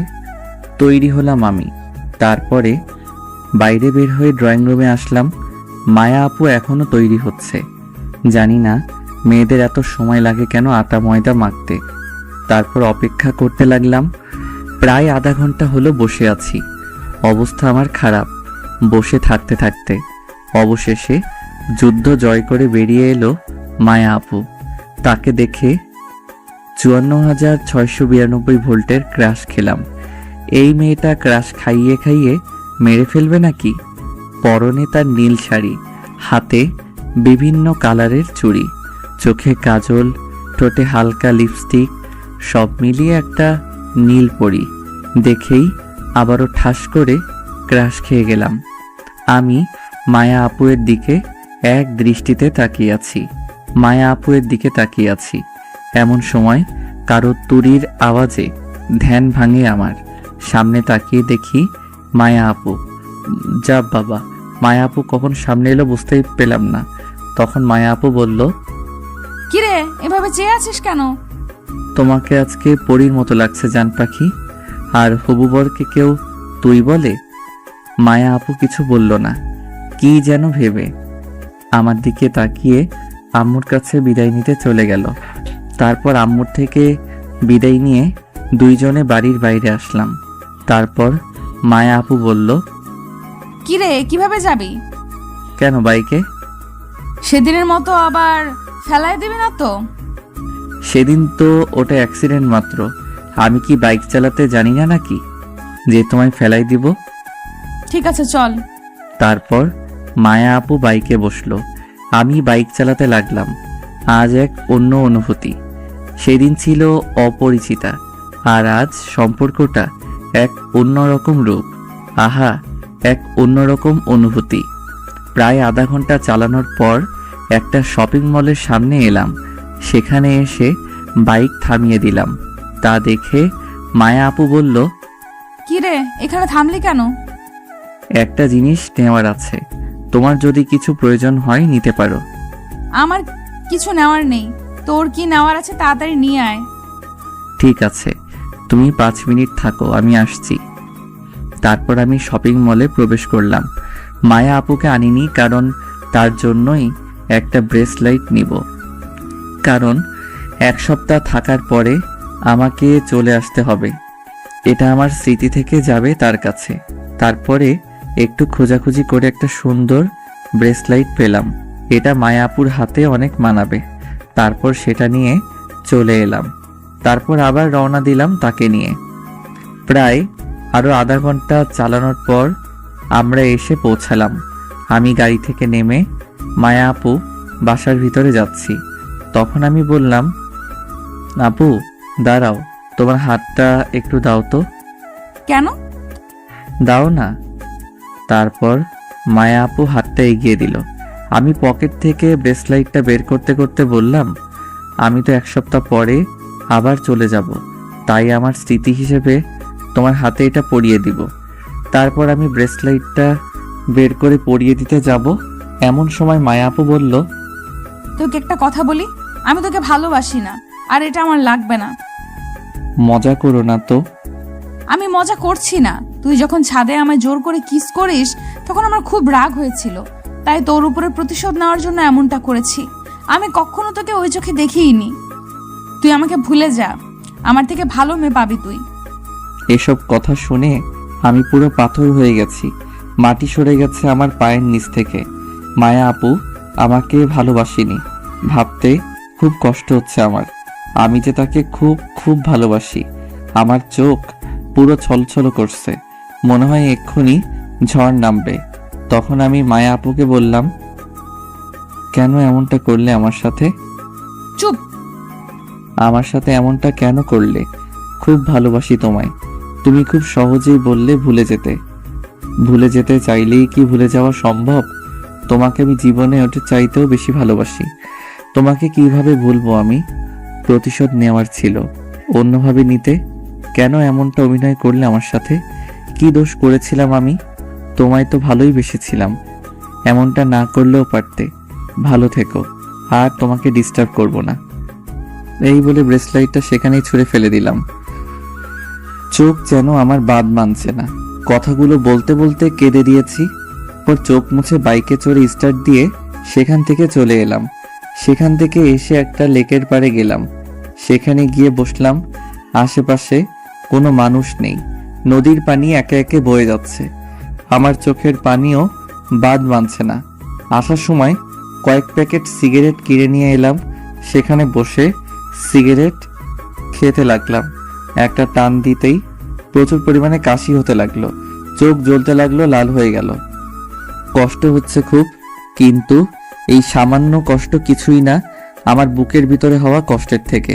Speaker 2: তৈরি হলাম আমি। তারপরে বাইরে বের হয়ে ড্রয়িং রুমে আসলাম। মায়া আপু এখনো তৈরি হচ্ছে। জানি না মেয়েদের এত সময় লাগে কেন আটা ময়দা মাখতে। তারপর অপেক্ষা করতে লাগলাম। প্রায় আধা ঘন্টা হলো বসে আছি, অবস্থা আমার খারাপ। বসে থাকতে থাকতে অবশেষে যুদ্ধ জয় করে বেরিয়ে এলো মায়া আপু। তাকে দেখে 54,692 ভোল্টের ক্রাশ খেলাম। এই মেয়েটা ক্রাশ খাইয়ে খাইয়ে মেরে ফেলবে নাকি? পরনে তার নীল শাড়ি, হাতে বিভিন্ন কালারের চুড়ি, চোখে কাজল, ঠোঁটে হালকা লিপস্টিক, সব মিলিয়ে একটা নীল পরি। দেখেই আবারও ঠাস করে ক্রাশ খেয়ে গেলাম। আমি মায়া আপুয়ের দিকে এক দৃষ্টিতে তাকিয়ে আছি। মায়া আপুয়ের দিকে তাকিয়ে আছি। এমন সময় কারো তুড়ির আওয়াজে ধ্যান ভাঙে আমার। সামনে তাকিয়ে দেখি মায়া আপু। যা বাবা, মায়া আপু কখন সামনে এলো বুঝতেই পেলাম না। তখন মায়া আপু বলল,
Speaker 4: কিরে এভাবে চেয়ে আছিস কেন?
Speaker 2: তোমাকে আজকে পরীর মতো লাগছে জান পাখি। আর হবু বরকে কেউ তুই বলে? মায়া আপু কিছু বলল না, কি যেন ভেবে আমার দিকে তাকিয়ে আম্মুর কাছে বিদায় নিতে চলে গেল। তারপর আম্মুর থেকে বিদায় নিয়ে দুইজনে বাড়ির বাইরে আসলাম। তারপর মায়া আপু বলল,
Speaker 4: কিরে কিভাবে যাবি?
Speaker 2: কেন বাইকে?
Speaker 4: সেদিনের মতো আবার ফেলাই দিবি না তো?
Speaker 2: সেদিন তো ওটা অ্যাক্সিডেন্ট মাত্র। আমি কি বাইক চালাতে জানি না নাকি যে তোমায় ফেলাই দিব?
Speaker 4: ঠিক আছে চল।
Speaker 2: তারপর মায়া আপু বাইকে বসলো, আমি বাইক চালাতে লাগলাম। আজ এক অন্য অনুভূতি। সেদিন ছিল অপরিচিতা, আর আজ সম্পর্কটা এক অন্যরকম রূপ। আহা, এক অন্যরকম অনুভূতি। প্রায় আধা ঘন্টা চালানোর পর একটা শপিং মলের সামনে এলাম। সেখানে এসে বাইক থামিয়ে দিলাম। তা দেখে মায়া আপু বলল,
Speaker 4: কিরে এখানে থামলি কেন?
Speaker 2: একটা জিনিস নেওয়ার আছে, তোমার যদি কিছু প্রয়োজন হয় নিতে পারো।
Speaker 4: আমার কিছু নেওয়ার নেই। তোর কি নেওয়ার আছে তাড়াতাড়ি নিয়ে আয়।
Speaker 2: ঠিক আছে, তুমি 5 মিনিট থাকো, আমি আসছি। তারপর আমি শপিং মলে প্রবেশ করলাম। মায়া আপুকে আনিনি, কারণ তার জন্যই একটা ব্রেসলাইট নিব। কারণ 1 সপ্তাহ থাকার পরে আমাকে চলে আসতে হবে। এটা আমার স্মৃতি থেকে যাবে তার কাছে। তারপরে একটু খোঁজাখুঁজি করে একটা সুন্দর ব্রেসলাইট পেলাম। এটা মায়া আপুর হাতে অনেক মানাবে। তারপর সেটা নিয়ে চলে এলাম। তারপর আবার রওনা দিলাম তাকে নিয়ে। প্রায় আরো আধা ঘন্টা চালানোর পর আমরা এসে পৌঁছালাম। আমি গাড়ি থেকে নেমে মায়া আপু বাসার ভিতরে যাচ্ছি। তখন আমি বললাম, আপু দাঁড়াও, তোমার হাতটা একটু দাও তো।
Speaker 4: কেন?
Speaker 2: দাও না। তারপর মায়া আপু হাতটা এগিয়ে দিল। আমি পকেট থেকে ব্রেসলাইটটা বের করতে করতে বললাম, আমি তো 1 সপ্তাহ পরে আবার চলে যাব, তাই আমার স্মৃতি হিসেবে তোমার হাতে এটা পরিয়ে দিব। তারপর আমি ব্রেসলাইটটা বের করে পরিয়ে দিতে যাব, এমন সময় মায়া আপু বলল,
Speaker 4: তোকে একটা কথা বলি, আমি তোকে ভালোবাসি না, আর এটা আমার লাগবে না।
Speaker 2: মজা করো না তো।
Speaker 4: আমি মজা করছি না। তুই যখন ছাদে আমায় জোর করে কিস করিস তখন আমার খুব রাগ হয়েছিল, তাই তোর উপরে প্রতিশোধ নেওয়ার জন্য এমনটা করেছি। আমি কখনো তোকে ওই চোখে দেখিইনি। তুই আমাকে ভুলে যা, আমার থেকে ভালো মেয়ে পাবি তুই।
Speaker 2: এসব কথা শুনে আমি পুরো পাথর হয়ে গেছি। মাটি সরে গেছে আমার পায়ের নিচ থেকে। মায়া আপু আমাকে ভালোবাসেনি ভাবতে খুব কষ্ট হচ্ছে আমার। আমি যে তাকে খুব খুব ভালোবাসি। আমার চোখ পুরো ছলছল করছে, মনে হয় এক্ষুনি ঝড় নামবে। তখন আমি মায়া আপুকে বললাম, কেন এমনটা করলে আমার সাথে?
Speaker 4: চুপ।
Speaker 2: আমার সাথে এমনটা কেন করলে? খুব ভালোবাসি তোমায়। তুমি খুব সহজেই বললে ভুলে যেতে। ভুলে যেতে চাইলেই কি ভুলে যাওয়া সম্ভব? তোমাকে আমি জীবনে ওটা চাইতেও বেশি ভালোবাসি। তোমাকে কিভাবে ভুলবো আমি? প্রতিশোধ নেওয়ার ছিল, অন্যভাবে নিতে। কেন এমনটা অভিনয় করলে আমার সাথে? কি দোষ করেছিলাম আমি? তোমায় তো ভালোই বেসেছিলাম, এমনটা না করলেও পারতে। ভালো থেকো, আর তোমাকে ডিস্টার্ব করব না। এই বলে ব্রেসলাইটটা সেখানেই ছুঁড়ে ফেলে দিলাম। চোখ যেন আমার বাদ মানছে না। কথাগুলো বলতে বলতে কেঁদে দিয়েছি। পর চোখ মুছে বাইকে চড়ে স্টার্ট দিয়ে সেখান থেকে চলে এলাম। সেখান থেকে এসে একটা লেকের পাড়ে গেলাম। সেখানে গিয়ে বসলাম। আশেপাশে কোনো মানুষ নেই। নদীর পানি একে একে বয়ে যাচ্ছে। আমার চোখের পানিও বাদ মানছে না। আসার সময় কয়েক প্যাকেট সিগারেট কিনে নিয়ে এলাম। সেখানে বসে সিগারেট খেতে লাগলাম। একটা টান দিতেই প্রচুর পরিমাণে কাশি হতে লাগলো, চোখ জ্বলতে লাগলো, লাল হয়ে গেল। কষ্ট হচ্ছে খুব, কিন্তু এই সামান্য কষ্ট কিছুই না আমার বুকের ভিতরে হওয়া কষ্টের থেকে।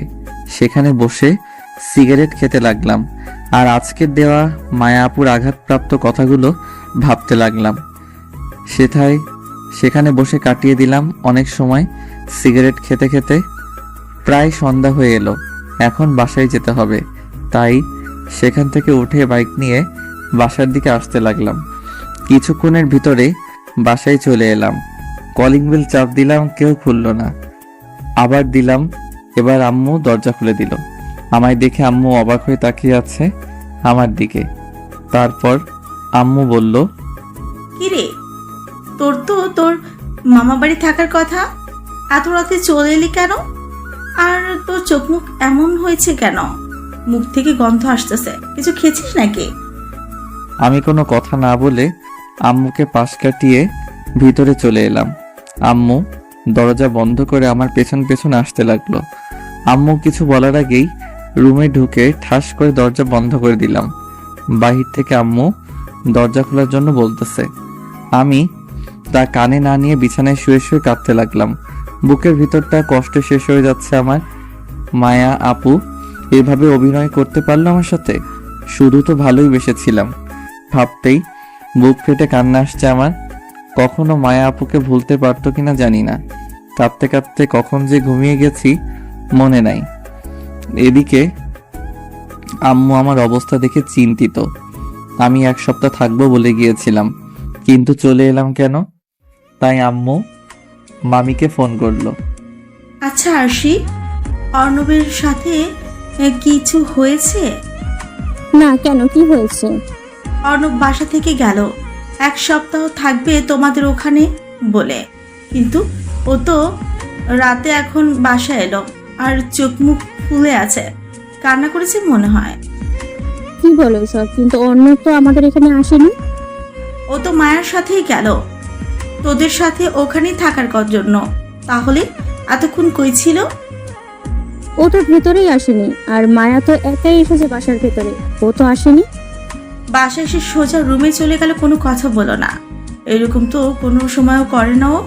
Speaker 2: সেখানে বসে সিগারেট খেতে লাগলাম আর আজকের দেওয়া মায়া আপুর আঘাতপ্রাপ্ত কথাগুলো ভাবতে লাগলাম। সেখানে বসে কাটিয়ে দিলাম অনেক সময় সিগারেট খেতে খেতে। প্রায় সন্ধ্যা হয়ে এলো, এখন বাসায় যেতে হবে। তাই সেখান থেকে উঠে বাইক নিয়ে বাসার দিকে আসতে লাগলাম। কিছুক্ষণের ভিতরে বাসায় চলে এলাম। কলিং বেল চাপ দিলাম, কেউ খুলল না। আবার দিলাম, এবার আম্মু দরজা খুলে দিল। আমায় দেখে আম্মু অবাক হয়ে তাকিয়ে আছে আমার দিকে। তারপর আম্মু বলল,
Speaker 1: কিরে, তোর মামা বাড়ি থাকার কথা, এত রাতে চলে এলি কেন? আর তোর চোখ মুখ এমন হয়েছে কেন? মুখ থেকে গন্ধ আসতেছে, কিছু খেয়েছিস নাকি?
Speaker 2: আমি কোনো কথা না বলে আম্মুকে পাশ কাটিয়ে ভিতরে চলে এলাম। আম্মু দরজা বন্ধ করে আমার পেছন পেছন আসতে লাগলো। আম্মু কিছু বলার আগেই রুমে ঢুকে ঠাস করে দরজা বন্ধ করে দিলাম। বাহির থেকে আম্মু দরজা খোলার জন্য বলতেছে। আমি তা কানে না নিয়ে বিছানায় শুয়ে শুয়ে কাঁদতে লাগলাম। বুকের ভিতরটা কষ্টে শেষ হয়ে যাচ্ছে আমার। মায়া আপু এভাবে অভিনয় করতে পারলো আমার সাথে? শুধু তো ভালোই বেসেছিলাম। ভাবতেই বুক ফেটে কান্না আসছে আমার। কখনো মায়া আপুকে ভুলতে পারতো কিনা জানি না। কাঁদতে কাঁদতে কখন যে ঘুমিয়ে গেছি মনে নাই। এদিকে আম্মু আমার অবস্থা দেখে চিন্তিত। আমি 1 সপ্তাহ থাকবো বলে গিয়েছিলাম, কিন্তু চলে এলাম কেন? তাই আম্মু মামিকে ফোন করলো।
Speaker 1: আচ্ছা আরশি, অর্ণবের সাথে কিছু হয়েছে?
Speaker 5: না, কেন, কি হয়েছে?
Speaker 1: অর্ণব বাসা থেকে গেল 1 সপ্তাহ থাকবে তোমাদের ওখানে বলে, কিন্তু ও তো রাতে এখন বাসা এলো আর চোখ মুখ ফুলে আছে, কান্না করেছে মনে হয়।
Speaker 5: কি বলো সব? কিন্তু অন্য তো আমাদের এখানে আসেনি।
Speaker 1: ও তো মায়ের সাথেই গেল, তোদের সাথে ওখানেই থাকার জন্য। তাহলে এতক্ষণ কই ছিল?
Speaker 5: ও তো ভেতরেই আসেনি, আর মায়া তো একাই এসেছে বাসার ভেতরে, ও তো আসেনি।
Speaker 1: বাসায় এসে সোজা রুমে চলে গেল, কোনো কথা বলো না। এরকম তো কোনো সময়ও করে না ও।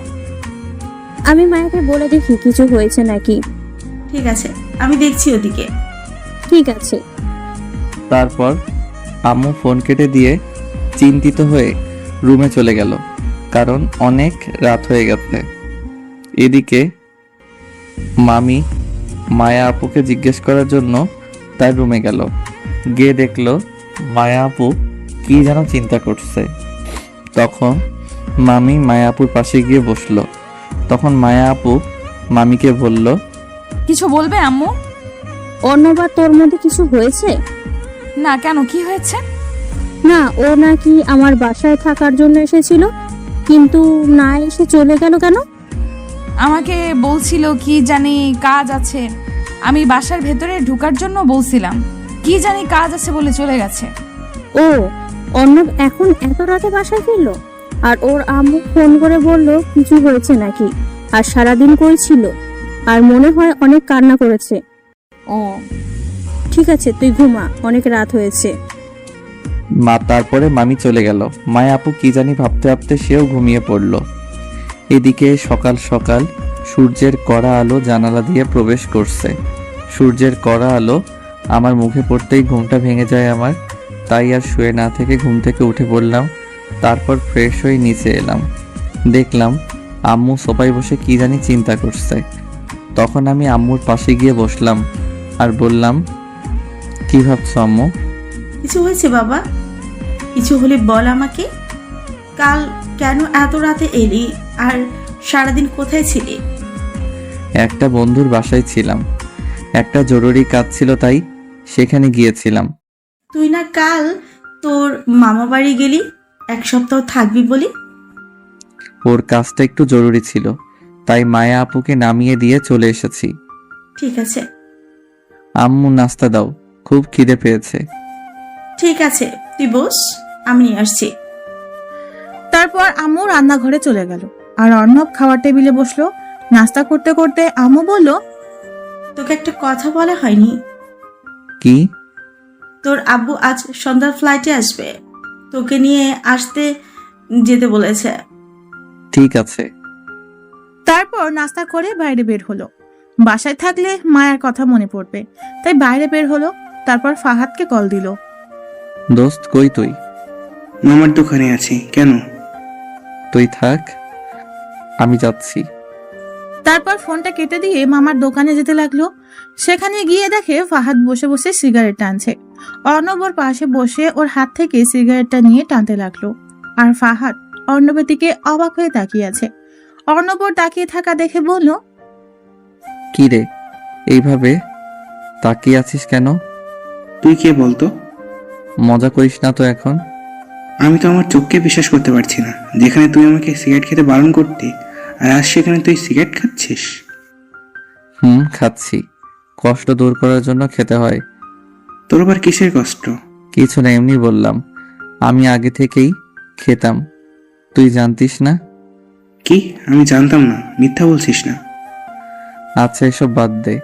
Speaker 5: আমি মায়াকে বলে দেখি কিছু হয়েছে নাকি।
Speaker 1: ঠিক আছে, আমি দেখছি ওদিকে।
Speaker 5: ঠিক আছে।
Speaker 2: তারপর আম্মু ফোন কেটে দিয়ে চিন্তিত হয়ে রুমে চলে গেল, কারণ অনেক রাত হয়ে গেছে। এদিকে মামি মায়া আপুকে জিজ্ঞেস করার জন্য তার রুমে গেল। গিয়ে দেখলো মায়া আপু কি যেন চিন্তা করছে। তখন মামি মায়া আপুর পাশে গিয়ে বসলো। তখন মায়া আপু মামিকে বলল,
Speaker 4: কিছু বলবে আম্মু?
Speaker 5: অন্য বা তোর মধ্যে কিছু হয়েছে?
Speaker 4: না, কেন, কি হয়েছে?
Speaker 5: না, ও নাকি আমার বাসায় থাকার জন্য এসেছিল, কিন্তু না এসে চলে গেল কেন?
Speaker 4: আমাকে বলছিল কি জানি কাজ আছে। আমি বাসার ভেতরে ঢোকার জন্য বলছিলাম, কি জানি কাজ আছে বলে চলে গেছে।
Speaker 5: ও, অর্ণব এখন এত রাতে বাসায় ফিরলো? আর ওর আম্মু ফোন করে বলল কিছু হয়েছে নাকি, আর সারাদিন কই ছিল, আর মনে হয় অনেক কান্না করেছে।
Speaker 4: ও
Speaker 5: ঠিক আছে, তুই ঘুমা, অনেক রাত হয়েছে।
Speaker 2: তারপরে মামি চলে গেল। মায়া আপু কি জানি ভাবতে ভাবতে সেও ঘুমিয়ে পড়ল। এদিকে সকাল সকাল সূর্যের কড়া আলো জানালা দিয়ে প্রবেশ করছে। সূর্যের কড়া আলো আমার মুখে পড়তেই ঘুমটা ভেঙে যায় আমার। তাই আর শুয়ে না থেকে ঘুম থেকে উঠে পড়লাম। তারপর ফ্রেশ হয়ে নিচে এলাম। দেখলাম আম্মু সোফায় বসে কি জানি চিন্তা করছে। তখন আমি আম্মুর পাশে গিয়ে বসলাম আর বললাম, কি ভাবছো আম্মু?
Speaker 1: কিছু হয়েছে বাবা? কিছু হলে বল আমাকে। কাল কেন এত রাতে এলি, আর সারাদিন কোথায় ছিলি?
Speaker 2: একটা বন্ধুর বাসায় ছিলাম, একটা জরুরি কাজ ছিল তাই সেখানে গিয়েছিলাম।
Speaker 1: তুই না কাল তোর মামা বাড়ি গেলি 1 সপ্তাহ থাকবি বলি?
Speaker 2: ওর কাজটা একটু জরুরি ছিল, তাই মায়া আপুকে নামিয়ে দিয়ে চলে এসেছি।
Speaker 1: ঠিক আছে।
Speaker 2: আম্মু নাস্তা দাও, খুব খিদে পেয়েছে।
Speaker 1: ঠিক আছে, তুই বস, আমি নিয়ে আসছি।
Speaker 6: তারপর আম্মু রান্নাঘরে চলে গেল আর অর্ণব খাওয়ার টেবিলে বসলো। নাস্তা করতে করতে আম্মু বলল,
Speaker 1: তোকে একটা কথা বলা হয়নি।
Speaker 2: কি?
Speaker 1: তোর আব্বু আজ সন্ধ্যার ফ্লাইটে আসবে, তোকে নিয়ে আসতে যেতে বলেছে।
Speaker 2: ঠিক আছে।
Speaker 6: তারপর নাস্তা করে বাইরে বের হলো। বাসায় থাকলে মায়ের কথা মনে পড়বে, তাই বাইরে বের হলো। তারপর ফাহাদকে কল দিল।
Speaker 2: দোস্ত কই তুই?
Speaker 3: মামার দোকানে আছি, কেন?
Speaker 2: তুই থাক, আমি যাচ্ছি।
Speaker 6: তারপর ফোনটা কেটে দিয়ে মামার দোকানে যেতে লাগলো। সেখানে গিয়ে দেখে ফাহাদ বসে বসে সিগারেট টানছে। অর্ণব ওর পাশে বসে ওর হাত থেকে সিগারেটটা নিয়ে টানতে লাগলো। আর ফাহাদ অর্ণবের দিকে অবাক হয়ে তাকিয়ে আছে। অর্ণব ওর তাকিয়ে থাকা দেখে বলল,
Speaker 2: কি রে, এইভাবে তাকিয়ে আছিস কেন?
Speaker 3: তুই কে বলতো?
Speaker 2: মজা করিস না তো এখন।
Speaker 3: আমি তো আমার চোখকে বিশ্বাস করতে পারছি না। যেখানে তুই আমাকে সিগারেট খেতে বারণ করতি, আর আজ সেখানে তুই সিগারেট খাচ্ছিস।
Speaker 2: খাচ্ছি, কষ্ট দূর করার জন্য খেতে হয়।
Speaker 3: তোর আবার কিসের কষ্ট?
Speaker 2: কিছু না, এমনি বললাম। আমি আগে থেকেই খেতাম, তুই জানতিস না।
Speaker 3: কি? আমি জানতাম না, মিথ্যা বলছিস না।
Speaker 2: আচ্ছা এসব বাদ দে,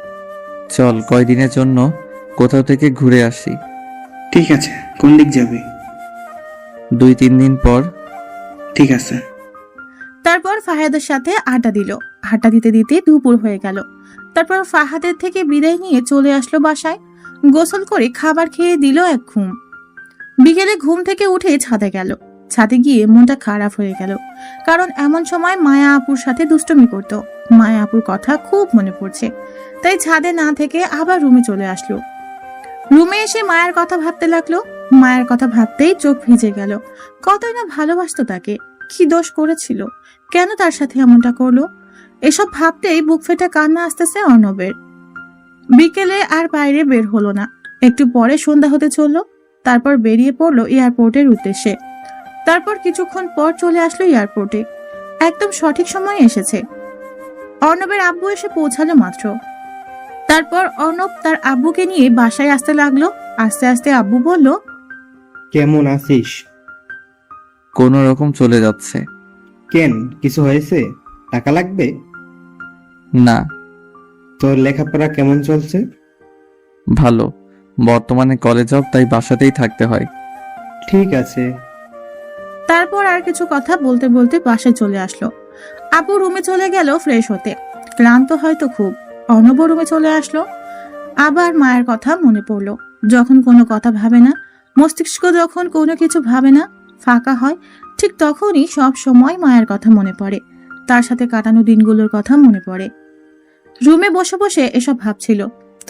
Speaker 2: চল কয়দিনের জন্য কোথাও থেকে ঘুরে আসি।
Speaker 3: ঠিক আছে, কোন দিক যাবি?
Speaker 2: 2-3 দিন পর।
Speaker 3: ঠিক আছে।
Speaker 6: তারপর ফাহাদের সাথে আড্ডা দিল। আড্ডা দিতে দিতে দুপুর হয়ে গেল। তারপর ফাহাদের থেকে বিদায় নিয়ে চলে আসলো বাসায়। গোসল করে খাবার খেয়ে দিল এক ঘুম। বিকেলে ঘুম থেকে উঠে ছাদে গেল। ছাদে গিয়ে মনটা খারাপ হয়ে গেল, কারণ এমন সময় মায়া আপুর সাথে দুষ্টুমি করত। মায়া আপুর কথা খুব মনে পড়ছে, তাই ছাদে না থেকে আবার রুমে চলে আসলো। রুমে এসে মায়ের কথা ভাবতে লাগলো। মায়ের কথা ভাবতেই চোখ ভিজে গেল। কতই না ভালোবাসতো তাকে, কি দোষ করেছিল, কেন তার সাথে এমনটা করলো। এসব ভাবতেই বুক ফেটে কান্না আসতেছে অর্ণবের। বিকেলে আর বাইরে বের হলো না। একটু পরে সন্ধ্যা হতে চললো। তারপর বেরিয়ে পড়লো এয়ারপোর্টের উদ্দেশ্যে। তারপর কিছুক্ষণ পর চলে আসলো এয়ারপোর্টে। একদম সঠিক সময়ে এসেছে। অর্ণবের আব্বু এসে পৌঁছালো মাত্র। তারপর অর্ণব তার আব্বুকে নিয়ে বাসায় আসতে লাগলো। আস্তে আস্তে আব্বু বলল,
Speaker 7: কেমন আছিস?
Speaker 2: কোনো রকম চলে যাচ্ছে।
Speaker 7: কেন, কিছু হয়েছে? টাকা লাগবে?
Speaker 2: না।
Speaker 7: তোর লেখাপড়া কেমন চলছে?
Speaker 2: ভালো, বর্তমানে কলেজ জব, তাই বাসাতেই থাকতে হয়।
Speaker 7: ঠিক আছে।
Speaker 6: তারপর আর কিছু কথা বলতে বলতে বাসায় চলে আসলো। আপু রুমে চলে গেল ফ্রেশ হতে। ক্লান্ত হয়তো খুব। অর্ণব রুমে চলে আসলো। আবার মায়ের কথা মনে পড়লো। যখন কোনো কথা ভাবে না, মস্তিষ্ক যখন কোনো কিছু ভাবে না, ফাঁকা হয়, ঠিক তখনই সব সময় মায়ের কথা মনে পড়ে। তার সাথে কাটানো দিনগুলোর কথা মনে পড়ে। রুমে বসে বসে এসব ভাবছিল।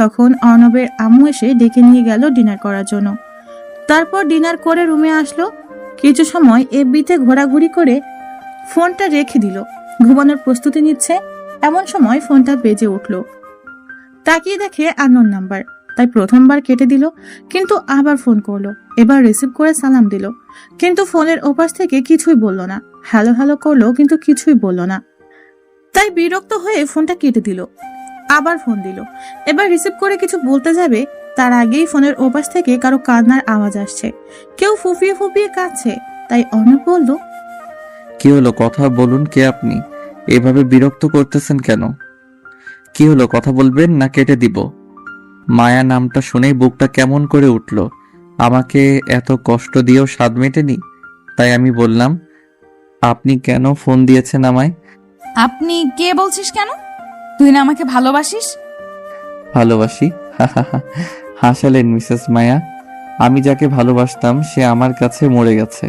Speaker 6: তখন অর্ণবের আম্মু এসে ডেকে নিয়ে গেল ডিনার করার জন্য। তারপর ডিনার করে রুমে আসলো। কিছু সময় এফবিতে ঘোরাঘুরি করে ফোনটা রেখে দিল। ঘুমানোর প্রস্তুতি নিচ্ছে, এমন সময় ফোনটা বেজে উঠল। তাকিয়ে দেখে আননোন নাম্বার, তাই প্রথমবার কেটে দিল, কিন্তু আবার ফোন করলো। এবার রিসিভ করে সালাম দিল, কিন্তু ফোনের ওপাশ থেকে কিছুই বলল না। হ্যালো হ্যালো করলো, কিন্তু কিছুই বলল না। তাই বিরক্ত হয়ে ফোনটা কেটে দিল। আবার ফোন দিল। এবার রিসিভ করে কিছু বলতে যাবে, তার আগেই ফোনের ওপাশ থেকে কারো কান্নার আওয়াজ আসছে। কেউ ফুপিয়ে ফুপিয়ে কাঁদছে। তাই অর্ণব বলল,
Speaker 2: কি হলো, কথা বলুন। কে আপনি? এভাবে বিরক্ত করতেছেন কেন? কি হলো, কথা বলবেন না কেটে দিব? মায়া নামটা শুনেই বুকটা কেমন করে উঠল। আমাকে এত কষ্ট দিয়েও স্বাদ মেটেনি, তাই আমি বললাম, আপনি কেন ফোন দিয়েছেন আমায়?
Speaker 4: আপনি কে বলছিস কেন? তুই না আমাকে ভালোবাসিস?
Speaker 2: ভালোবাসি? হাসালেন মিসেস মায়া। আমি যাকে ভালোবাসতাম সে আমার কাছে মরে গেছে।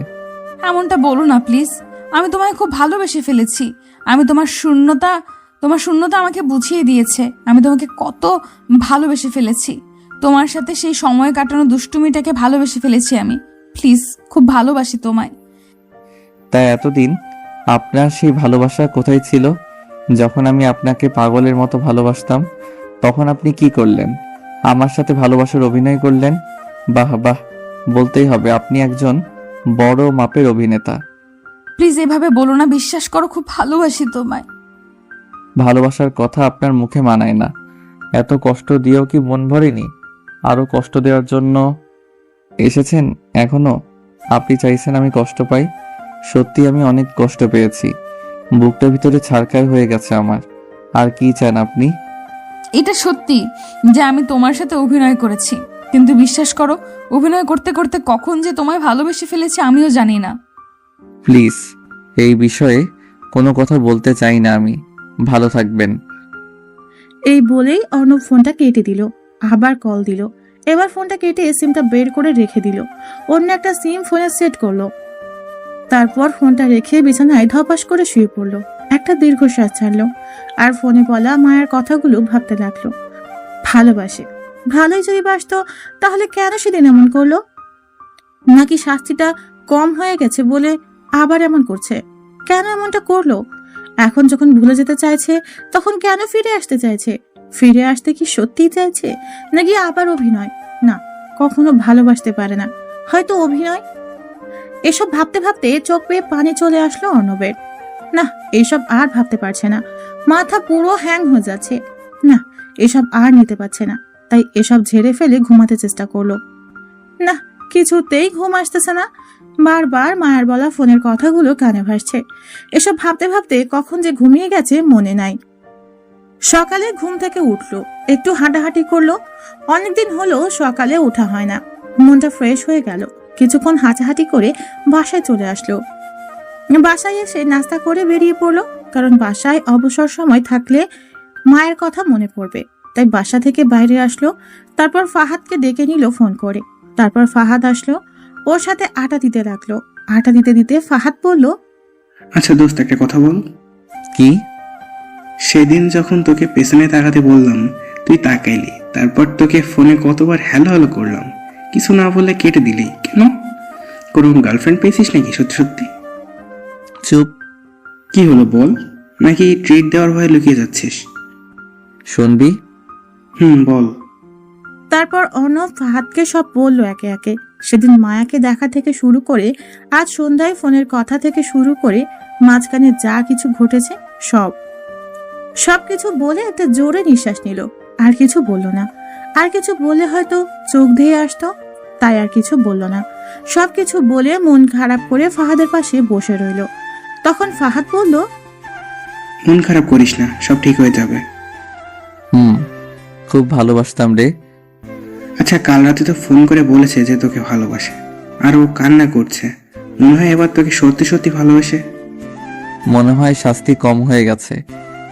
Speaker 4: এমনটা বলো না প্লিজ। আমি তোমায় খুব ভালোবেসে ফেলেছি। তোমার শূন্যতা আমাকে বুঝিয়ে দিয়েছে। আমি তোমাকে কত ভালোবেসে ফেলেছি। তোমার সাথে সেই সময় কাটানো দুষ্টুমিটাকে ভালোবেসে ফেলেছি আমি। প্লিজ, খুব ভালোবাসি তোমায়।
Speaker 2: তাই এতদিন আপনার সেই ভালোবাসা কোথায় ছিল? যখন আমি আপনাকে পাগলের মতো ভালোবাসতাম, তখন আপনি কি করলেন? আমার সাথে ভালোবাসার অভিনয় করলেন। বাহ বাহ, বলতেই হবে আপনি একজন বড় মাপের অভিনেতা।
Speaker 4: প্লিজ এভাবে বলো না, বিশ্বাস করো, খুব ভালোবাসি তোমায়।
Speaker 2: ভালোবাসার কথা আপনার মুখে মানায় না। এত কষ্ট দিয়েও কি মন ভরেনি? আরো কষ্ট দেওয়ার জন্য এসেছেন এখনো? আপনি চাইছেন আমি কষ্ট পাই? সত্যি আমি অনেক কষ্ট পেয়েছি। বুকটা ভিতরে ছারখার হয়ে গেছে আমার। আর কি চান আপনি?
Speaker 4: এটা সত্যি যে আমি তোমার সাথে অভিনয় করেছি, কিন্তু বিশ্বাস করো, অভিনয় করতে করতে কখন যে তোমায় ভালোবেসে ফেলেছি আমিও জানি না।
Speaker 2: প্লিজ, এই বিষয়ে কোনো কথা বলতে চাই না আমি। ভালো থাকবেন।
Speaker 6: এই বলেই অর্ণব ফোনটা কেটে দিল। আবার কল দিল। এবার ফোনটা কেটে সিমটা বের করে রেখে দিল। অন্য একটা সিম ফোনে সেট করলো। তারপর ফোনটা রেখে বিছানায় ধপাস করে শুয়ে পড়লো। একটা দীর্ঘশ্বাস ছাড়লো আর ফোনে বলা মায়ের কথাগুলো ভাবতে লাগলো। ভালোবাসে, ভালোই যদি বাসতো তাহলে কেন সেদিন এমন করলো? নাকি শাস্তিটা কম হয়ে গেছে বলে আবার এমন করছে? কেন এমনটা করলো? এখন যখন ভুলে যেতে চাইছে তখন কেন ফিরে আসতে চাইছে? ফিরে আসতে কি সত্যিই চাইছে, নাকি আবার অভিনয়? না, কখনো ভালোবাসতে পারে না, হয়তো অভিনয়। এসব ভাবতে ভাবতে চোখ পেয়ে পানি চলে আসলো অর্ণবের। না, এসব আর ভাবতে পারছে না। মাথা পুরো হ্যাং হয়ে যাচ্ছে। না, এসব আর নিতে পারছে না। তাই এসব ঝেড়ে ফেলে ঘুমাতে চেষ্টা করলো। না, কিছুতেই ঘুম আসতেছে না। বারবার মায়ের বলা ফোনের কথাগুলো কানে ভাসছে। এসব ভাবতে ভাবতে কখন যে ঘুমিয়ে গেছে মনে নাই। সকালে ঘুম থেকে উঠলো, একটু হাঁটাহাঁটি করলো। অনেকদিন হলো সকালে ওঠা হয় না। মনটা ফ্রেশ হয়ে গেল। কিছুক্ষণ হাঁটাহাঁটি করে বাসায় চলে আসলো। বাসায় এসে নাস্তা করে বেরিয়ে পড়লো, কারণ বাসায় অবসর সময় থাকলে মায়ের কথা মনে পড়বে। তাই বাসা থেকে বাইরে আসলো। তারপর ফাহাদকে ডেকে নিল ফোন করে। তারপর ফাহাদ আসলো, ওর সাথে আটা দিতে লাগলো। আটা দিতে দিতে ফাহাদ বলল,
Speaker 3: আচ্ছা দোস্ত, একটা কথা বল।
Speaker 2: কি?
Speaker 3: সেদিন যখন তোকে পেছনে তাকাতে বললাম তুই তাকাইলি, তারপর তোকে ফোনে কতবার হ্যালো হ্যালো করলাম, কিছু না বলে কেটে দিলি কেন? কোনো গার্লফ্রেন্ড পেয়েছিস নাকি সত্যি সত্যি?
Speaker 2: চুপ।
Speaker 3: কি হলো বল, নাকি ট্রিট দেওয়ার ভয়ে লুকিয়ে যাচ্ছিস?
Speaker 2: শুনবি?
Speaker 3: বল।
Speaker 6: তারপর অর্ণব ফাহাদকে সব বলল একে একে। সেদিন মায়াকে দেখা থেকে শুরু করে আজ সন্ধ্যায় ফোনের কথা থেকে শুরু করে মাঝখানে যা কিছু ঘটেছে সবকিছু বলে একটা জোরে নিঃশ্বাস নিল। আর কিছু বলল না। আর কিছু বলে হয়তো চোখ ধেয়ে আসতো, তাই আর কিছু বলল না। সবকিছু বলে মন খারাপ করে ফাহাদের পাশে বসে রইল। তখন ফাহাদ বলল,
Speaker 3: মন খারাপ করিস না, সব ঠিক হয়ে যাবে।
Speaker 2: খুব ভালোবাসতাম রে।
Speaker 3: আচ্ছা, কাল রাতে তো ফোন করে বলেছে যে তোকে ভালোবাসে, আর ও কান্না করছে। মনে হয় এবার তোকে সত্যি সত্যি ভালোবাসে।
Speaker 2: মনে হয় শাস্তি কম হয়ে গেছে,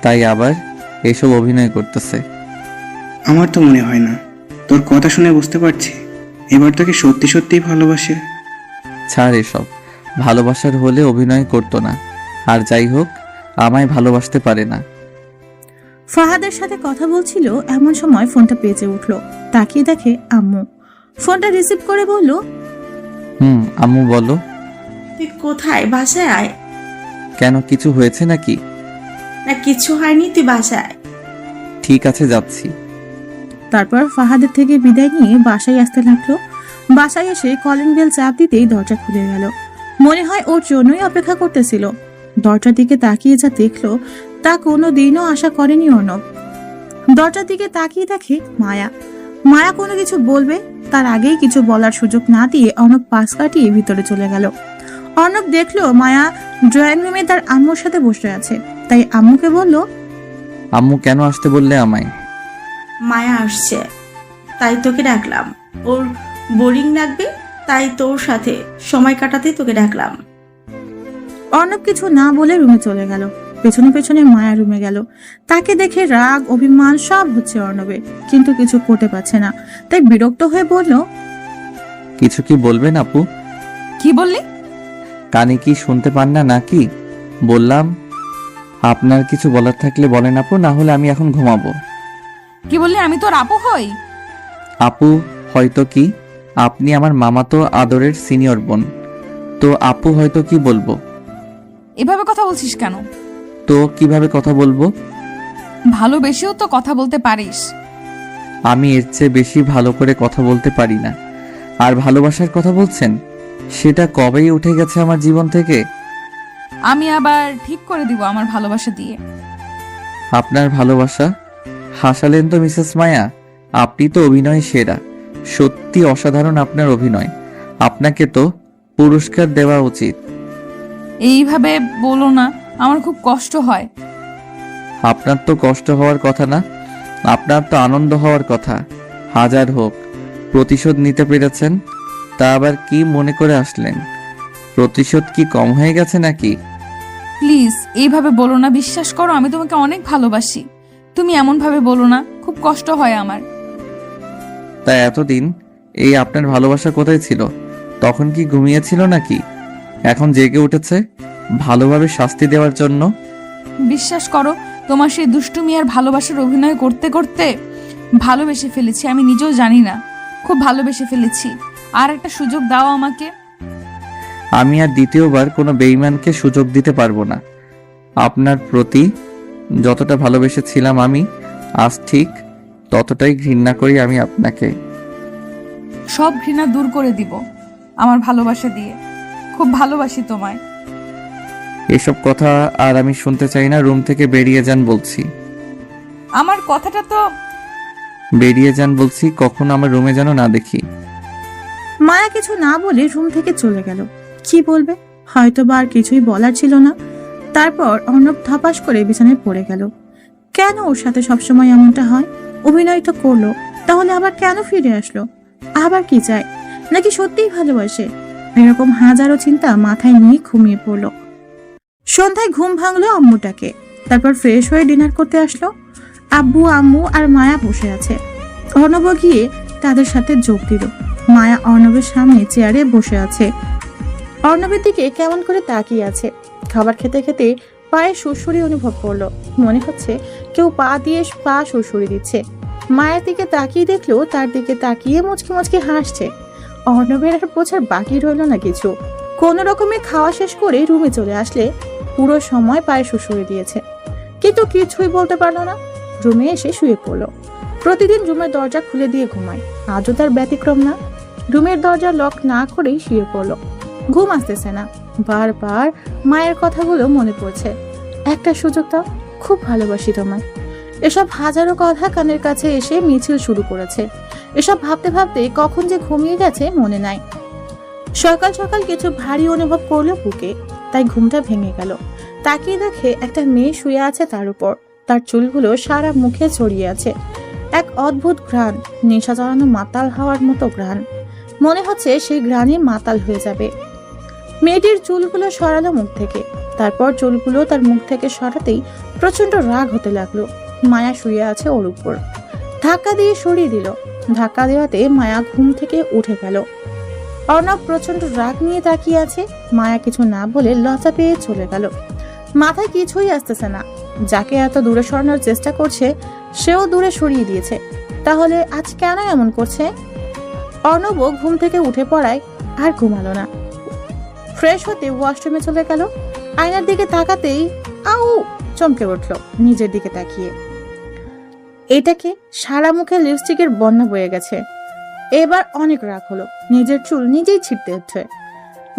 Speaker 2: তাই আবার এসব অভিনয় করতেছে।
Speaker 3: আমার তো মনে হয় না। তোর কথা শুনে বুঝতে পারছি এবার তোকে সত্যি সত্যিই ভালোবাসে।
Speaker 2: ছাড় এসব। ভালোবাসার হলে অভিনয় করতো না। আর যাই হোক, আমায় ভালোবাসতে পারে না।
Speaker 6: ফাহাদের সাথে কথা বলছিল এমন সময় ফোনটা বেজে উঠলো। তাকিয়ে দেখে আম্মু। ফোনটা রিসিভ করে বলল,
Speaker 2: আম্মু বলো।
Speaker 1: তুই কোথায়? বাসায় আয়।
Speaker 2: কেন, কিছু হয়েছে নাকি?
Speaker 1: না, কিছু হয়নি, তুই বাসায় আয়।
Speaker 2: ঠিক আছে, যাচ্ছি।
Speaker 6: তারপর ফাহাদের থেকে বিদায় নিয়ে বাসায় আসতে লাগলো। বাসায় এসে কলিং বেল চাপ দিতেই দরজা খুলে গেল। মনে হয় ওর জন্যই অপেক্ষা করতেছিল। দরজার দিকে তাকিয়ে যা দেখলো তা কোনো দিনও আশা করেনি অর্ণব। দরজার দিকে তাকিয়ে দেখে মায়া। মায়া কোনো কিছু বলবে তার আগেই কিছু বলার সুযোগ না দিয়ে অর্ণব পাশ কাটিয়ে ভিতরে চলে গেল। অর্ণব দেখলো মায়া ড্রয়িং রুমে তার আম্মুর সাথে বসে আছে। তাই আম্মুকে বলল,
Speaker 2: আম্মু কেন আসতে বললে আমায়?
Speaker 1: মায়া আসছে, তাই তোকে ডাকলাম। ওর বোরিং লাগবে, তাই তোর সাথে সময় কাটাতে তোকে ডাকলাম।
Speaker 6: অর্ণব কিছু না বলে রুমে চলে গেল। পেছনে পেছনে মায়া রুমে গেল। তাকে দেখে রাগ অভিমান সব হচ্ছে অর্ণবের, কিন্তু কিছু করতে পারছে না। তাই বিরক্ত হয়ে বলল,
Speaker 2: কিছু কি বলবেন আপু?
Speaker 4: কি বললি?
Speaker 2: কানে কি শুনতে পান না নাকি? বললাম আপনার কিছু বলার থাকলে বলেন আপু, না হলে আমি এখন ঘুমাবো।
Speaker 4: কি বললি? আমি তোর আপু হই?
Speaker 2: আপু হয়তো কি, আপনি আমার মামাতো আদরের সিনিয়র বোন। তো আপু হয়তো কি বলবো?
Speaker 4: এভাবে কথা বলছিস কেন?
Speaker 2: তো কিভাবে কথা বলবো?
Speaker 4: ভালোবেসেও তো কথা বলতে পারিস।
Speaker 2: আমি এর চেয়ে বেশি ভালো করে কথা বলতে পারি না। আর ভালোবাসার কথা বলছেন, সেটা কবেই উঠে গেছে আমার জীবন থেকে।
Speaker 4: আমি আবার ঠিক করে দিব আমার ভালোবাসা দিয়ে।
Speaker 2: আপনার ভালোবাসা। হাসালেন তো মিসেস মায়া, আপনি তো অভিনয় সেরা। সত্যি অসাধারণ আপনার অভিনয়। আপনাকে তো পুরস্কার দেওয়া উচিত।
Speaker 4: এইভাবে বলো না, আমার খুব কষ্ট হয়।
Speaker 2: আপনার তো কষ্ট হওয়ার কথা না, আপনার তো আনন্দ হওয়ার কথা। হাজার হোক, প্রতিশোধ নিতে পেরেছেন, তা আবার কি মনে করে আসলেন? প্রতিশোধ কি কম হয়ে গেছে নাকি?
Speaker 4: প্লিজ এইভাবে বলো না, বিশ্বাস করো আমি তোমাকে অনেক ভালোবাসি। তুমি এমনভাবে বলো না, খুব কষ্ট হয় আমার।
Speaker 2: তা এতদিন এই আপনার ভালোবাসা কোথায় ছিল? তখন কি ঘুমিয়েছিল নাকি? এখন জেগে উঠেছে ভালোভাবে শাস্তি দেওয়ার জন্য?
Speaker 4: বিশ্বাস করো, তোমার সেই দুষ্টুমি আর ভালোবাসার অভিনয় করতে করতে ভালোবেসে ফেলেছি, আমি নিজেও জানি না। খুব ভালোবেসে ফেলেছি। আর একটা সুযোগ দাও আমাকে।
Speaker 2: আমি আর দ্বিতীয়বার কোনো বেঈমানকে সুযোগ দিতে পারবো না। আপনার প্রতি যতটা ভালোবেসেছিলাম আমি, আজ ঠিক ততটাই ঘৃণা করি আমি আপনাকে।
Speaker 4: সব ঘৃণা দূর করে দিব আমার ভালোবাসা দিয়ে। খুব ভালোবাসি তোমায়।
Speaker 2: এসব কথা আর আমি শুনতে চাই না। রুম থেকে বেরিয়ে যান বলছি।
Speaker 4: আমার কথাটা তো
Speaker 2: বেরিয়ে যান বলছি, কখনো আমার রুমে যেন না দেখি।
Speaker 6: মায়া কিছু না বলে রুম থেকে চলে গেল। কি বলবে, হয়তো বা আর কিছুই বলার ছিল না। তারপর অর্ণব ধপাস করে বিছানায় পড়ে গেল। কেন ওর সাথে সবসময় এমনটা হয়? অভিনয় তো করলো, তাহলে আবার কেন ফিরে আসলো? আবার কি চায়? নাকি সত্যিই ভালোবাসে? এরকম হাজারো চিন্তা মাথায় নিয়ে ঘুমিয়ে পড়লো। সন্ধ্যায় ঘুম ভাঙলো আম্মুটাকে। তারপর ফ্রেশ হয়ে ডিনার করতে আসলো। আব্বু, আম্মু আর মায়া বসে আছে। অর্ণব গিয়ে তাদের সাথে যোগ দিল। মায়া অর্ণবের সামনে চেয়ারে বসে আছে। অর্ণবের দিকে কেমন করে তাকিয়ে আছে। খাবার খেতে খেতে পায়ে সুরসুরি অনুভব করলো। মনে হচ্ছে কেউ পা দিয়ে পা সুরসুরি দিচ্ছে। মায়ের দিকে তাকিয়ে দেখলো তার দিকে তাকিয়ে মুচকি মুচকি হাসছে। অর্ণবের আর বোঝার বাকি রইল না কিছু। কোনো রকমে খাওয়া শেষ করে রুমে চলে আসলে পুরো সময় পায়ে সুরসুরি দিয়েছে, কিন্তু কিছুই বলতে পারলো না। রুমে এসে শুয়ে পড়লো। প্রতিদিন রুমের দরজা খুলে দিয়ে ঘুমায়, আজও তার ব্যতিক্রম না। রুমের দরজা লক না করেই শুয়ে পড়লো। ঘুম আসতেছে না। বারবার মায়ের কথাগুলো মনে পড়ছে। একটা সুযোগ দাও, খুব ভালোবাসি তোমায়। এসব হাজারো কথা কানের কাছে এসে মিছিল শুরু করেছে। এসব ভাবতে ভাবতে কখন যে ঘুমিয়ে গেছে মনে নাই। সকাল সকাল কিছু ভারী অনুভব করলো বুকে, তাই ঘুমটা ভেঙে গেল। তাকিয়ে দেখে একটা মেয়ে শুয়ে আছে তার উপর। তার চুলগুলো সারা মুখে ছড়িয়ে আছে। এক অদ্ভুত ঘ্রাণ, নেশা চড়ানো মাতাল হওয়ার মতো ঘ্রাণ। মনে হচ্ছে সেই ঘ্রাণে মাতাল হয়ে যাবে। মেয়েটির চুলগুলো সরালো মুখ থেকে। তারপর চুলগুলো তার মুখ থেকে সরাতেই প্রচন্ড রাগ হতে লাগলো। মায়া শুয়ে আছে ওর উপর। ধাক্কা দিয়ে সরিয়ে দিল। ধাক্কা দেওয়াতে মায়া ঘুম থেকে উঠে গেল। অর্ণব প্রচন্ড রাগ নিয়ে তাকিয়ে আছে। মায়া কিছু না বলে লজ্জা পেয়ে চলে গেল। মাথায় কিছুই আসতেছে না। যাকে এত দূরে সরানোর চেষ্টা করছে সেও দূরে সরিয়ে দিয়েছে। তাহলে আজ কেন এমন করছে? অর্ণবও ঘুম থেকে উঠে পড়ায় আর ঘুমালো না। ফ্রেশ হতে ওয়াশরুমে চলে গেল। আয়নার দিকে তাকাতেই আউ চমকে উঠল নিজের দিকে তাকিয়ে। এটাকে সারা মুখে লিপস্টিকের বন্যা বয়ে গেছে। এবার অনেক রাগ হলো। নিজের চুল নিজেই ছিঁড়তে হচ্ছে।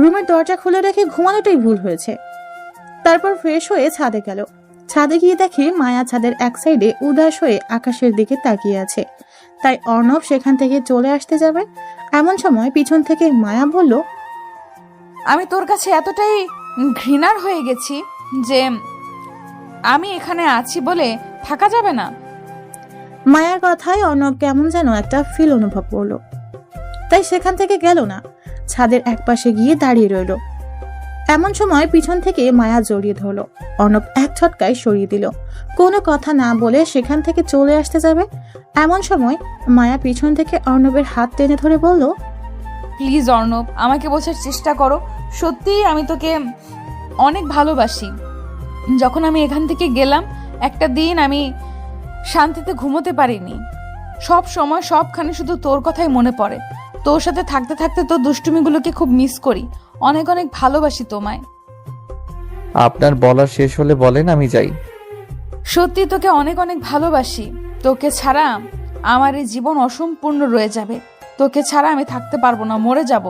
Speaker 6: রুমের দরজা খুলে রেখে ঘুমানোটাই ভুল হয়েছে। তারপর ফ্রেশ হয়ে ছাদে গেল। ছাদে গিয়ে দেখে মায়া ছাদের এক সাইডে উদাস হয়ে আকাশের দিকে তাকিয়ে আছে। তাই অর্ণব সেখান থেকে চলে আসতে যাবে, এমন সময় পিছন থেকে মায়া বলল,
Speaker 4: আমি তোর কাছে এতটাই ঘৃণার হয়ে গেছি যে আমি এখানে আছি বলে থাকা যাবে না।
Speaker 6: মায়ার কথায় অর্ণব কেমন যেন একটা ফিল অনুভব করলো। তাই সেখান থেকে গেল না, ছাদের একপাশে গিয়ে দাঁড়িয়ে রইল। এমন সময় পিছন থেকে মায়া জড়িয়ে ধরলো। অর্ণব এক ঝটকায় সরিয়ে দিল। কোনো কথা না বলে সেখান থেকে চলে আসতে যাবে, এমন সময় মায়া পিছন থেকে অর্ণবের হাত টেনে ধরে বলল,
Speaker 4: প্লিজ অর্ণব, আমাকে বোঝার চেষ্টা করো। সত্যিই আমি তোকে অনেক ভালোবাসি। যখন আমি এখান থেকে গেলাম একটা দিন আমি শান্তিতে ঘুমোতে পারিনি। সব সময় সবখানে শুধু তোর কথাই মনে পড়ে। তোর সাথে থাকতে থাকতে তোর দুষ্টুমিগুলোকে খুব মিস করি। অনেক অনেক ভালোবাসি তোমায়।
Speaker 2: আপনার বলা শেষ হলে বলেন, আমি যাই।
Speaker 4: সত্যি তোকে অনেক অনেক ভালোবাসি। তোকে ছাড়া আমার এই জীবন অসম্পূর্ণ রয়ে যাবে। তোকে ছাড়া আমি থাকতে পারবো না, মরে যাব।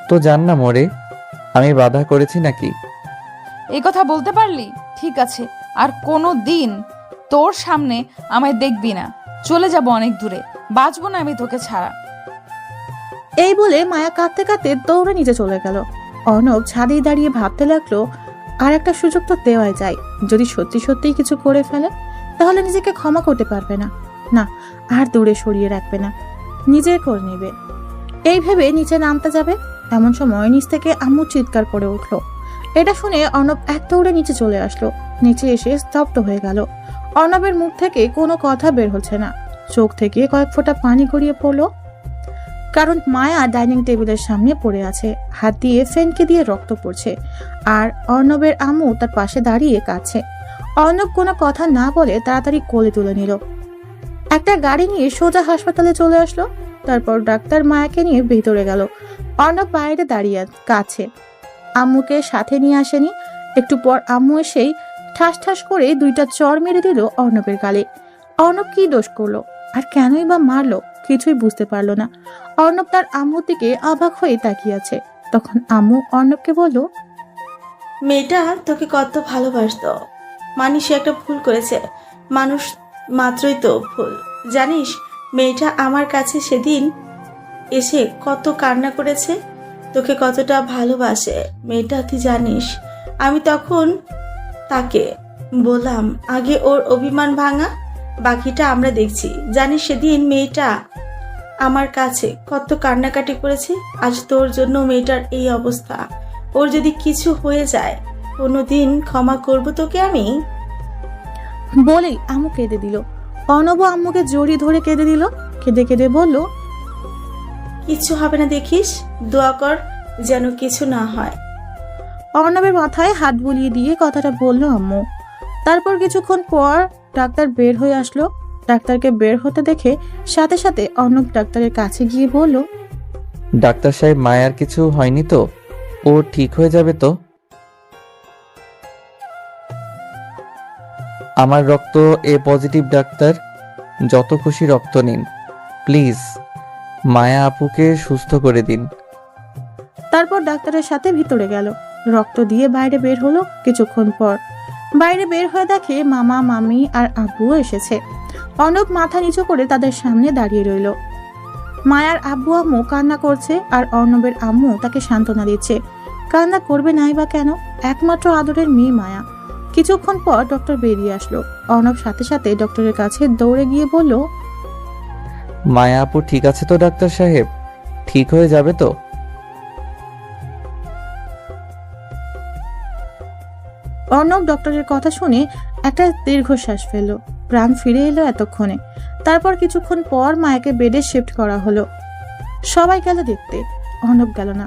Speaker 2: তো জান না মরে, আমি বাধা করেছি নাকি?
Speaker 4: এই কথা বলতে পারলি? ঠিক আছে, আর কোনো দিন তোর সামনে আমায় দেখবি না, চলে যাব অনেক দূরে, বাঁচবো না আমি তোকে ছাড়া।
Speaker 6: এই বলে মায়া কাঁদতে কাঁদতে দৌড়ে নিচে চলে গেল। অর্ণব ছাদেই দাঁড়িয়ে ভাবতে লাগলো, আর একটা সুযোগ তো দেওয়াই যায়। যদি সত্যি সত্যিই কিছু করে ফেলে তাহলে নিজেকে ক্ষমা করতে পারবে না, না আর দূরে সরিয়ে রাখবে না, নিজের খোঁজ নেবে। এই ভেবে নিচে নামতে যাবে, এমন সময় নিচ থেকে আম্মু চিৎকার করে উঠলো। এটা শুনে অর্ণব এক দৌড়ে নিচে চলে আসলো। নিচে এসে স্তব্ধ হয়ে গেল। অর্ণবের মুখ থেকে কোনো কথা বের হচ্ছে না, চোখ থেকে কয়েক ফোঁটা পানি গড়িয়ে পড়লো। কারণ মায়া ডাইনিং টেবিলের সামনে পড়ে আছে, হাত দিয়ে ফ্যানকে দিয়ে রক্ত পড়ছে, আর অর্ণবের আম্মু তার পাশে দাঁড়িয়ে কাঁদছে। অর্ণব কোনো কথা না বলে তাড়াতাড়ি কোলে তুলে নিল। একটা গাড়ি নিয়ে সোজা হাসপাতালে চলে আসলো। তারপর ডাক্তার মায়াকে নিয়ে ভেতরে গেল। অর্ণব বাইরে দাঁড়িয়ে কাছে, আম্মুকে সাথে নিয়ে আসেনি। একটু পর আম্মু এসেই ঠাস ঠাস করে দুইটা চড় মেরে দিল অর্ণবের গালে। অর্ণব কি দোষ করলো আর কেনই বা মারলো কিছুই বুঝতে পারলো না। অর্ণব তার আম্মুর দিকে অবাক হয়ে তাকিয়ে আছে। তখন আম্মু অর্ণবকে বলল,
Speaker 1: মেয়েটা তোকে কত ভালোবাসতো, মানি সে একটা ভুল করেছে, মানুষ মাত্রই তো ভুল। জানিস মেয়েটা আমার কাছে সেদিন এসে কত কান্না করেছে, তোকে কতটা ভালোবাসে মেয়েটা তুই জানিস। আমি তখন তাকে বললাম আগে ওর অভিমান ভাঙা, বাকিটা আমরা দেখছি। জানিস সেদিন মেয়েটা আমার কাছে কত কান্নাকাটি করেছে। আজ তোর জন্য মেয়েটার এই অবস্থা। ওর যদি কিছু হয়ে যায় কোনোদিন ক্ষমা করব তোকে আমি।
Speaker 6: বলেই আম্মু কেঁদে দিল। অর্ণব আম্মুকে জড়িয়ে ধরে কেঁদে দিল। কেঁদে কেঁদে বলল,
Speaker 1: কিচ্ছু হবে না দেখিস, দোয়া কর যেন কিছু না হয়।
Speaker 6: অর্ণবের মাথায় হাত বুলিয়ে দিয়ে কথাটা বলল আম্মু। তারপর কিছুক্ষণ পর ডাক্তার বের হয়ে আসলো। ডাক্তারকে বের হতে দেখে সাথে সাথে অর্ণব ডাক্তারের কাছে গিয়ে বলল,
Speaker 2: ডাক্তার সাহেব, মায়ার কিছু হয়নি তো? ও ঠিক হয়ে যাবে তো? আমার রক্ত এ পজিটিভ ডাক্তার, যত খুশি রক্ত নিন প্লিজ, মায়া আপুকে সুস্থ করে দিন।
Speaker 6: তারপর ডাক্তারের সাথে ভিতরে গেল। রক্ত দিয়ে বাইরে বের হলো। কিছুক্ষণ পর বাইরে বের হয়ে দেখে মামা মামি আর আব্বু এসেছে। অর্ণব মাথা নিচু করে তাদের সামনে দাঁড়িয়ে রইল। মায়ার আব্বু আম্মু কান্না করছে আর অর্ণবের আম্মু তাকে সান্ত্বনা দিচ্ছে। কান্না করবে নাই বা কেন, একমাত্র আদরের মেয়ে মায়া। কিছুক্ষণ পর ডক্টর বেরিয়ে আসলো। অর্ণব সাথে সাথে ডক্টরের কাছে দৌড়ে গিয়ে বলল,
Speaker 2: মায়া আপু ঠিক আছে তো ডাক্তার সাহেব? ঠিক হয়ে যাবে তো?
Speaker 6: অর্ণব ডক্টরের কথা শুনে একটা দীর্ঘশ্বাস ফেলল। প্রাণ ফিরে এলো এতক্ষণে। তারপর কিছুক্ষণ পর মায়াকে বেডে শিফট করা হলো। সবাই গেল দেখতে, অর্ণব গেল না।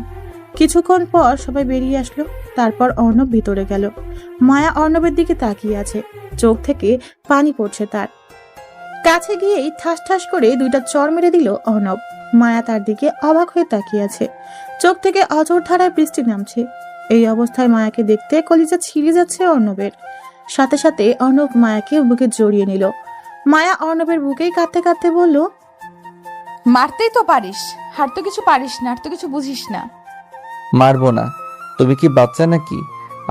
Speaker 6: কিছুক্ষণ পর সবাই বেরিয়ে আসলো। তারপর অর্ণব ভিতরে গেল। মায়া অর্ণবের দিকে তাকিয়ে আছে, চোখ থেকে পানি পড়ছে তার। কাছে গিয়েই ঠাস ঠাস করে দুইটা চড় মেরে দিল অর্ণব। মায়া তার দিকে অবাক হয়ে তাকিয়ে আছে, চোখ থেকে অঝোর ধারায় বৃষ্টি নামছে। এই অবস্থায় মায়াকে দেখতে কলিজা ছিঁড়ে যাচ্ছে অর্ণবের। সাথে সাথে অর্ণব মায়াকে বুকে জড়িয়ে নিল। মায়া অর্ণবের বুকেই কাঁদতে কাঁদতে বলল,
Speaker 4: মারতেই তো পারিস, আর তো কিছু পারিস না, আর তো কিছু বুঝিস না।
Speaker 2: মারবো না, তুমি কি বাচ্চা নাকি?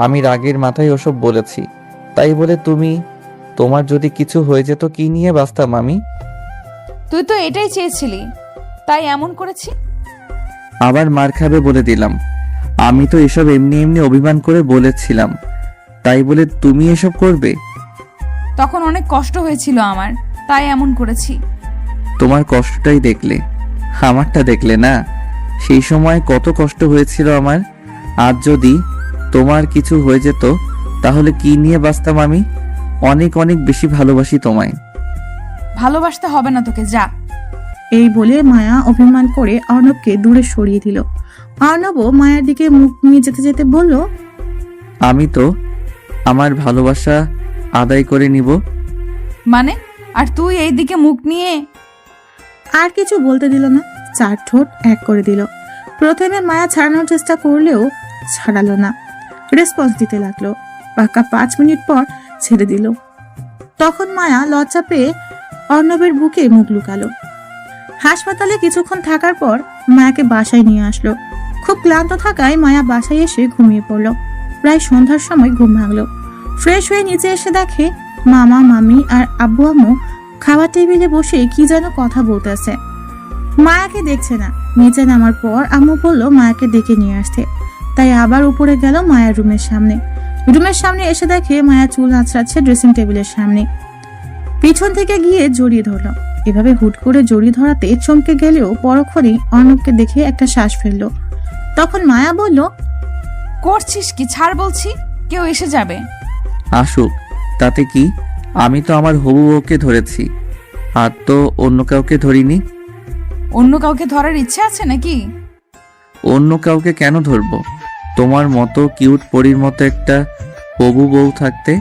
Speaker 2: আমি রাগের মাথায় ওসব বলেছি, তাই বলে তুমি, তোমার যদি কিছু হয়ে যেত কি নিয়ে বাঁচতাম আমি?
Speaker 4: তুই তো এটাই চেয়েছিলি, তাই এমন করেছি।
Speaker 2: আবার মার খাবে বলে দিলাম। আমি তো এসব এমনি এমনি অভিমান করে বলেছিলাম, তাই বলে তুমি এসব করবে?
Speaker 4: তখন অনেক কষ্ট হয়েছিল আমার, তাই এমন করেছি।
Speaker 2: তোমার কষ্টটাই দেখলে, আমারটা দেখলে না। সেই সময় কত কষ্ট হয়েছিল আমার। আজ যদি তোমার কিছু হয়ে যেত তাহলে কি নিয়ে বাঁচতাম আমি? অনেক অনেক বেশি ভালোবাসি তোমায়।
Speaker 4: ভালোবাসতে হবে না তোকে, যা।
Speaker 6: এই বলে মায়া অভিমান করে অর্ণবকে দূরে সরিয়ে দিল। অর্ণবও মায়ের দিকে মুখ নিয়ে যেতে যেতে বলল,
Speaker 2: আমি তো আমার ভালোবাসা আদায় করে নিব।
Speaker 4: মানে? আর তুই এই দিকে মুখ নিয়ে?
Speaker 6: আর কিছু বলতে দিল না, চার ঠোঁট এক করে দিল। প্রথমে মায়া ছাড়ানোর চেষ্টা করলেও ছাড়ালো না, রেসপন্স দিতে লাগলো। পাক্কা 5 মিনিট পর ছেড়ে দিল। তখন মায়া লজ্জা পেয়ে অর্ণবের বুকে মুখ লুকালো। হাসপাতালে কিছুক্ষণ থাকার পর মায়াকে বাসায় নিয়ে আসলো। খুব ক্লান্ত থাকায় মায়া বাসায় এসে ঘুমিয়ে পড়ল। প্রায় সন্ধ্যার সময় ঘুম ভাঙলো। ফ্রেশ হয়ে নিচে এসে দেখে মামা মামি আর আব্বু আম্মু খাবার টেবিলে বসে কি যেন কথা বলতেছে। মায়াকে দেখছে না। নিচে নামার পর আম্মু বলল মায়াকে ডেকে নিয়ে আসতে। তাই আবার উপরে গেল মায়ের রুমের সামনে। রুমের সামনে এসে দেখে মায়া চুল আঁচড়াচ্ছে ড্রেসিং টেবিলের সামনে। পিছন থেকে গিয়ে জড়িয়ে ধরলো। এভাবে হুট করে জড়িয়ে ধরাতে চমকে গেলেও পরক্ষণেই অর্ণবকে দেখে একটা শ্বাস ফেললো। তখন মায়া বলল,
Speaker 4: করছিস কি? ছাড় বলছি, কেউ এসে যাবে।
Speaker 2: আসুক, তাতে কি? আমি তো আমার হবু বউকে ধরেছি, আর তো অন্য কাউকে ধরিনি।
Speaker 4: অন্য কাউকে ধরার ইচ্ছে আছে নাকি?
Speaker 2: অন্য কাউকে কেন ধরবো? তোমার মতো কিউট পরীর মতো একটা হবু বউ থাকতে।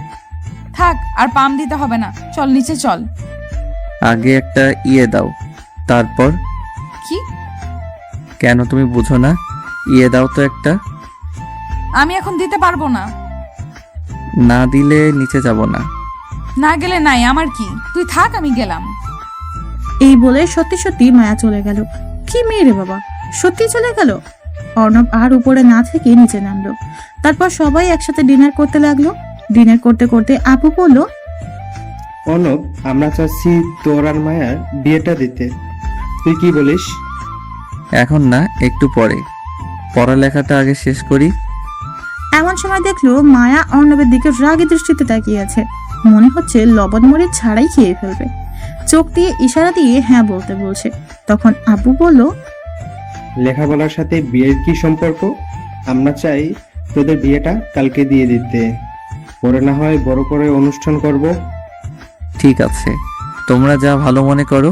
Speaker 4: থাক, আর পাম দিতে হবে না, চল নিচে চল।
Speaker 2: আগে একটা ইয়ে দাও, তারপর।
Speaker 4: কি?
Speaker 2: কেন তুমি বুঝো না? ইয়ে দাও তো একটা।
Speaker 4: আমি এখন দিতে পারবো না।
Speaker 2: না দিলে নিচে যাব না।
Speaker 4: না গেলে নাই, আমার কি? তুই থাক, আমি গেলাম।
Speaker 6: এই বলে সত্যি সত্যি মায়া চলে গেল। কি মেয়ে রে বাবা, সত্যি চলে গেল। অর্ণব আর উপরে না থেকে নিচে নামলো। তারপর সবাই একসাথে ডিনার করতে লাগলো। ডিনার করতে করতে আপু বলল,
Speaker 7: অর্ণব, আমরা চাচ্ছি তোর আর মায়ার বিয়েটা দিতে। তুই কি বলিস?
Speaker 2: এখন না, একটু পরে। পড়ালেখাটা আগে শেষ করি।
Speaker 6: এমন সময় দেখলো মায়া অর্ণবের দিকে রাগী দৃষ্টিতে তাকিয়ে আছে। মনে হচ্ছে লবণ মরিচ ছাড়াই খেয়ে ফেলবে। চোখ দিয়ে ইশারা দিয়ে হ্যাঁ বলতে বলছে। তখন আব্বু বলল,
Speaker 7: লেখাপড়ার সাথে বিয়ের কি সম্পর্ক? আমরা চাই তোদের বিয়েটা কালকে দিয়ে দিতে। পরে না হয় বড় করে অনুষ্ঠান করব।
Speaker 2: ঠিক আছে, তোমরা যা ভালো মনে করো।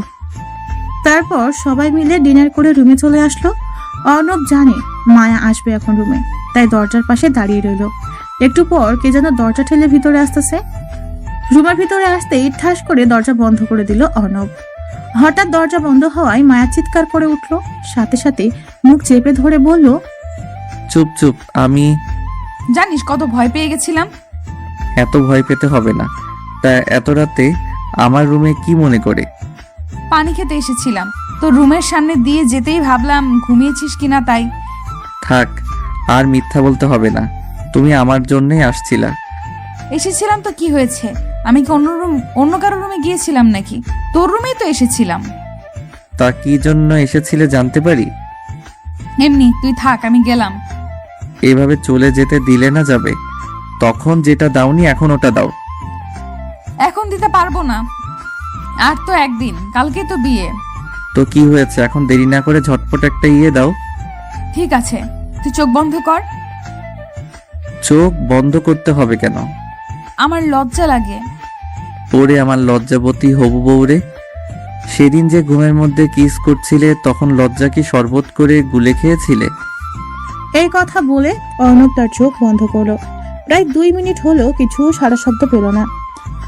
Speaker 6: তারপর সবাই মিলে ডিনার করে রুমে চলে আসলো। অর্ণব জানে মায়া আসবে এখন রুমে, তাই দরজার পাশে দাঁড়িয়ে রইল। একটু পর কে যেন দরজা ঠেলে ভিতরে আসতেছে। রুমের ভিতরে আসতেই ঠাস করে দরজা বন্ধ করে দিল অর্ণব। হঠাৎ দরজা বন্ধ হওয়ায় মায়া চিৎকার করে উঠল। সাথে সাথে মুখ চেপে ধরে বলল,
Speaker 2: চুপ চুপ, আমি
Speaker 4: জানিস কত ভয় পেয়ে গেছিলাম।
Speaker 2: এত ভয় পেতে হবে না। তা এত রাতে আমার রুমে কি মনে করে?
Speaker 4: পানি খেতে এসেছিলাম, তো রুমের সামনে দিয়ে যেতেই ভাবলাম ঘুমিয়েছিস কিনা, তাই।
Speaker 2: থাক, আর মিথ্যা বলতে হবে না। তুমি আমার জন্যই আসছিলা।
Speaker 4: এসেছিলাম তো কি হয়েছে? আমি কি অন্য কারো রুমে গিয়েছিলাম নাকি? তোর রুমেই তো এসেছিলাম।
Speaker 2: তা কি জন্য এসেছিলে জানতে পারি?
Speaker 4: এমনি, তুই থাক, আমি গেলাম।
Speaker 2: এভাবে চলে যেতে দিলে না যাবে। তখন যেটা দাওনি এখন ওটা দাও।
Speaker 4: এখন দিতে পারবো না, আর তো একদিন, কালকেই তো বিয়ে।
Speaker 2: তো কি হয়েছে? এখন দেরি না করে ঝটপট একটা ইয়ে দাও।
Speaker 4: ঠিক আছে, তুই চোখ বন্ধ কর।
Speaker 2: চোখ বন্ধ করতে হবে কেন?
Speaker 4: আমার লজ্জা লাগে।
Speaker 2: ওরে আমার লজ্জাবতী হবু বউরে, সেদিন যে ঘুমের মধ্যে কিস করছিলে তখন লজ্জা কি শরবত করে গুলে খেয়েছিলে?
Speaker 6: এই কথা বলে অর্ণব তার চোখ বন্ধ করলো। প্রায় 2 মিনিট হলো কিছু সারা শব্দ পেল না।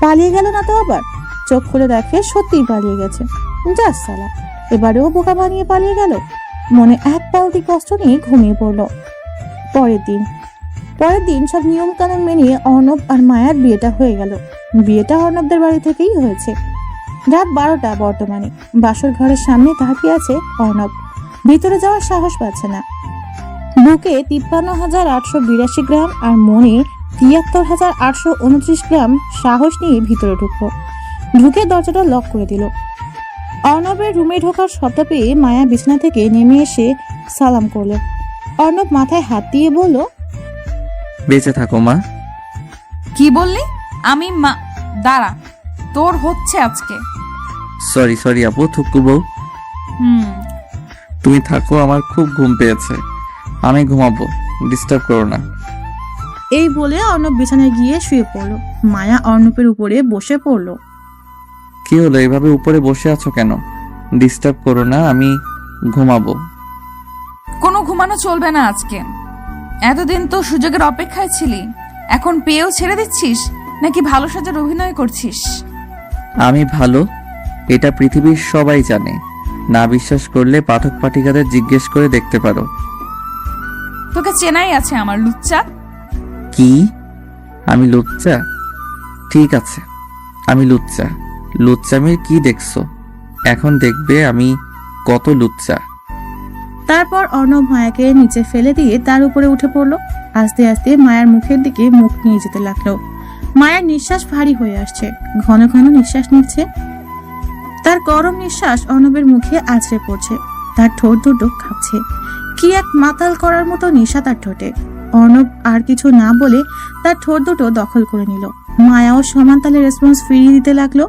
Speaker 6: পালিয়ে গেল না তো আবার? চোখ খুলে দেখে সত্যিই পালিয়ে গেছে। যা সালা, এবারেও বোকা বানিয়ে পালিয়ে গেল। মনে এক পালটি কষ্ট নিয়ে ঘুমিয়ে পড়ল। পরের দিন সব নিয়ম কানুন মেনে অর্ণব আর মায়ার বিয়েটা হয়ে গেল। বিয়েটা অর্ণবদের বাড়ি থেকেই হয়েছে। রাত 12টা বর্তমানে। বাসর ঘরের সামনে দাঁড়িয়ে আছে অর্ণব। ভিতরে যাওয়ার সাহস পাচ্ছে না। বুকে 53,882 গ্রাম আর মনে 73,829 গ্রাম সাহস নিয়ে ভিতরে ঢুকলো। ঢুকে দরজাটা লক করে দিল। অর্ণবের রুমে ঢোকার শব্দ পেয়ে মায়া বিছানা থেকে নেমে এসে সালাম করলো। অর্ণব মাথায় হাত দিয়ে বলল,
Speaker 2: বেঁচে থাকো মা।
Speaker 4: কি বললি? আমি মা? দাঁড়া, তোর হচ্ছে আজকে।
Speaker 2: সরি আপু, থুকু বউ। তুমি থাকো, আমার খুব ঘুম পেয়েছে। আমি ঘুমাবো, ডিস্টার্ব করো না।
Speaker 6: এই বলে অর্ণব বিছানায় গিয়ে শুয়ে পড়লো। মায়া অর্ণবের উপরে বসে পড়লো।
Speaker 2: কি হলো, এভাবে উপরে বসে আছো কেন? ডিস্টার্ব করো না, আমি ঘুমাবো।
Speaker 4: কোনো ঘুমানো চলবে না আজকে। এতদিন তো সুযোগের অপেক্ষায় ছিলি, এখন পেয়েও ছেড়ে দিচ্ছিস নাকি ভালো সাজার অভিনয় করছিস?
Speaker 2: আমি ভালো, এটা পৃথিবীর সবাই জানে। না বিশ্বাস করলে পাঠক পাঠিকাদের জিজ্ঞেস করে দেখতে পারো।
Speaker 4: তোকে চেনাই আছে আমার, লুচ্চা।
Speaker 2: কি? আমি লুচ্চা? ঠিক আছে, আমি লুচ্চা। লুচ্চামির কি দেখছো? এখন দেখবে আমি কত লুচ্চা।
Speaker 6: তারপর অর্ণব মায়াকে নিচে ফেলে দিয়ে তার উপরে উঠে পড়লো। আস্তে আস্তে মায়ার মুখের দিকে মুখ নিয়ে যেতে লাগলো। মায়ের নিঃশ্বাস ভারী হয়ে আসছে, ঘন ঘন নিঃশ্বাস নিচ্ছে। তার গরম নিঃশ্বাস অর্ণবের মুখে আছড়ে পড়ছে, তার ঠোঁট দুটো কাঁপছে। কি এক মাতাল করার মতো নেশা তার ঠোঁটে। অর্ণব আর কিছু না বলে তার ঠোঁট দুটো দখল করে নিল। মায়াও সমান তালে রেসপন্স ফিরিয়ে দিতে লাগলো।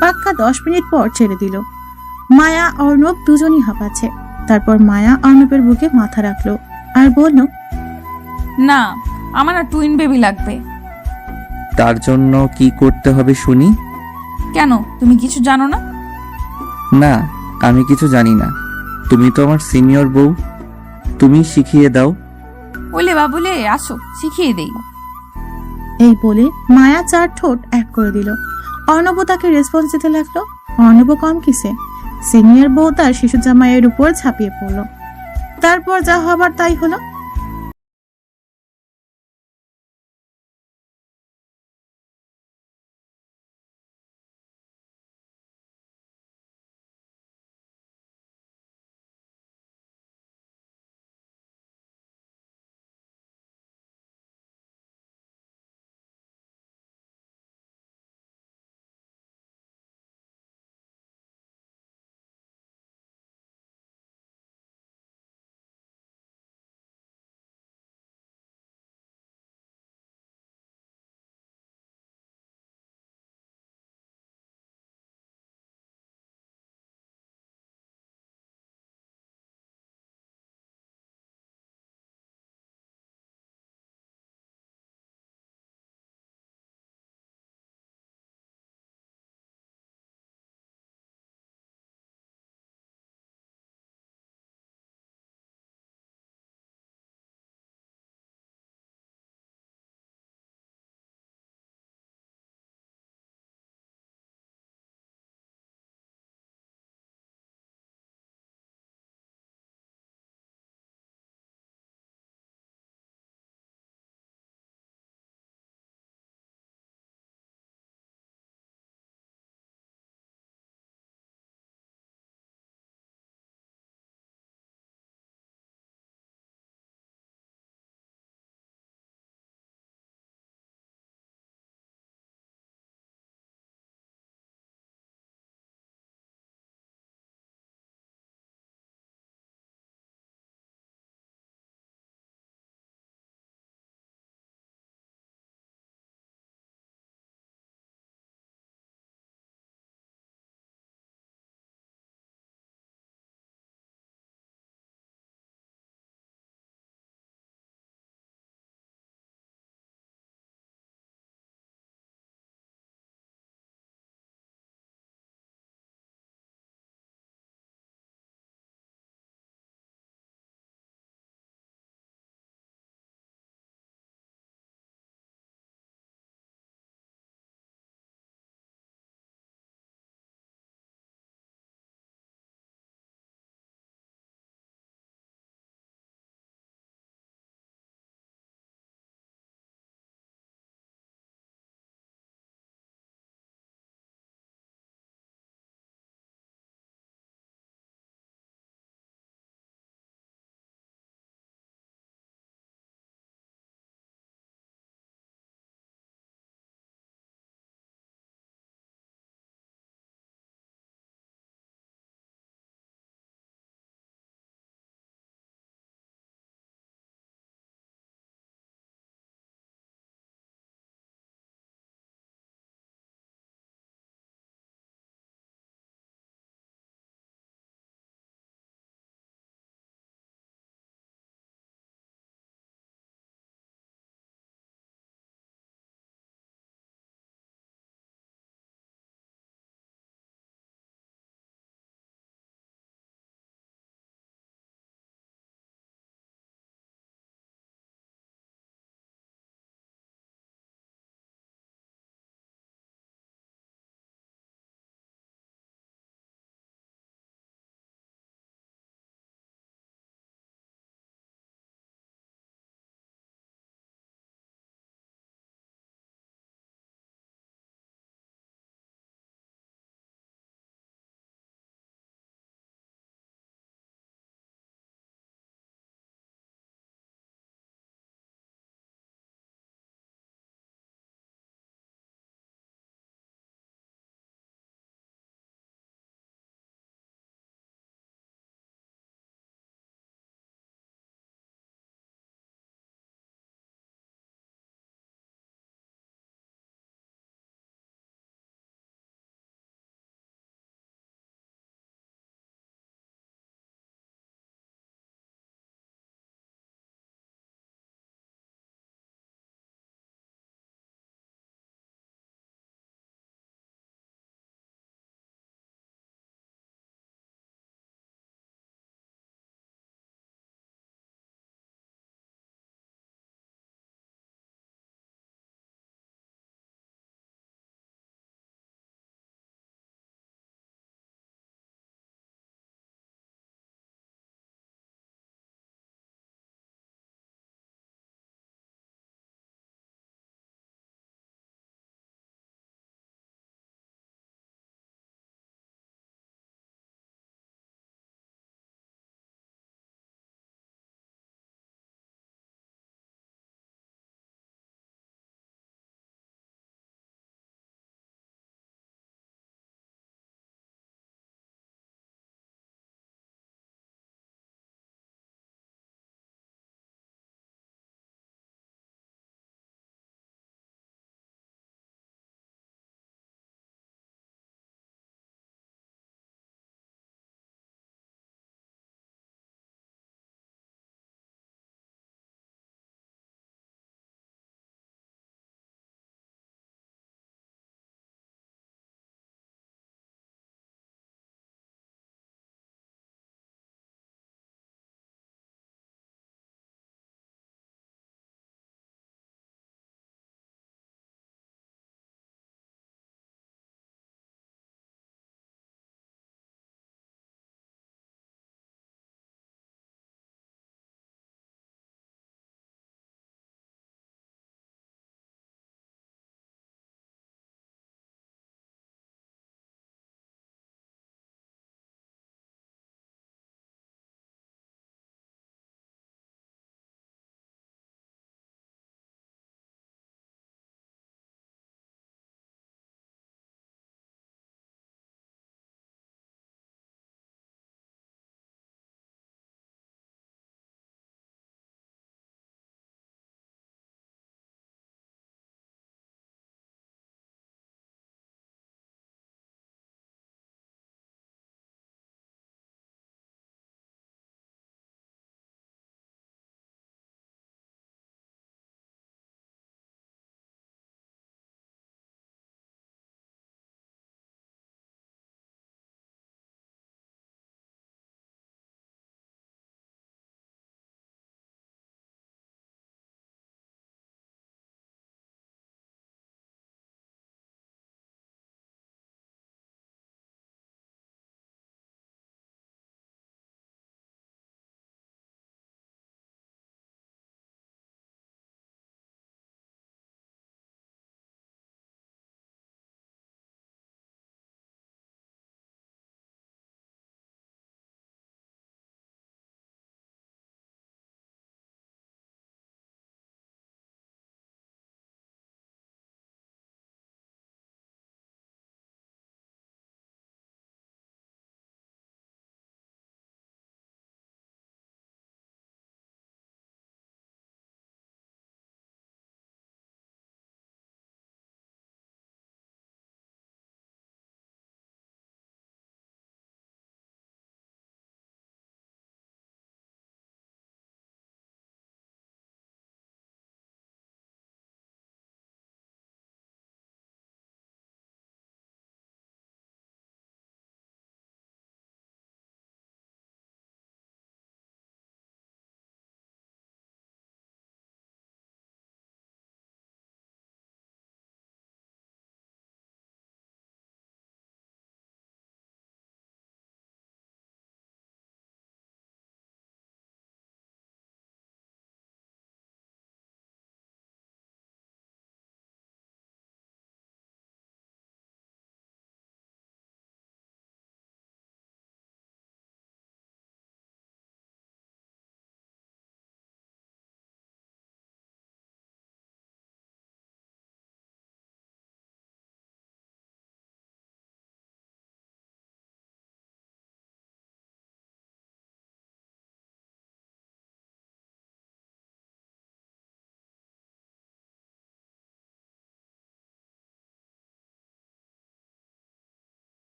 Speaker 6: পাক্কা 10 মিনিট পর ছেড়ে দিল। মায়া অর্ণব দুজনই হাঁপাচ্ছে। তারপর মায়া অর্ণবের বুকে মাথা রাখলো আর বলল,
Speaker 4: না, আমার না টুইন বেবি লাগবে।
Speaker 2: তার জন্য কি করতে হবে শুনি?
Speaker 4: কেন, তুমি কিছু জানো না?
Speaker 2: না, আমি কিছু জানি না। তুমি তো আমার সিনিয়র বউ, তুমি শিখিয়ে দাও।
Speaker 4: ওলে বাবুলে, আসো শিখিয়ে দেই।
Speaker 6: এই বলে মায়া 4 ঠোঁট এক করে দিল। অর্ণব তাকে রেসপন্স দিতে লাগলো। অর্ণব কম কিসে, সিনিয়র বউ তার শিশু জামাইয়ের উপর ঝাঁপিয়ে পড়লো। তারপর যা হবার তাই হলো।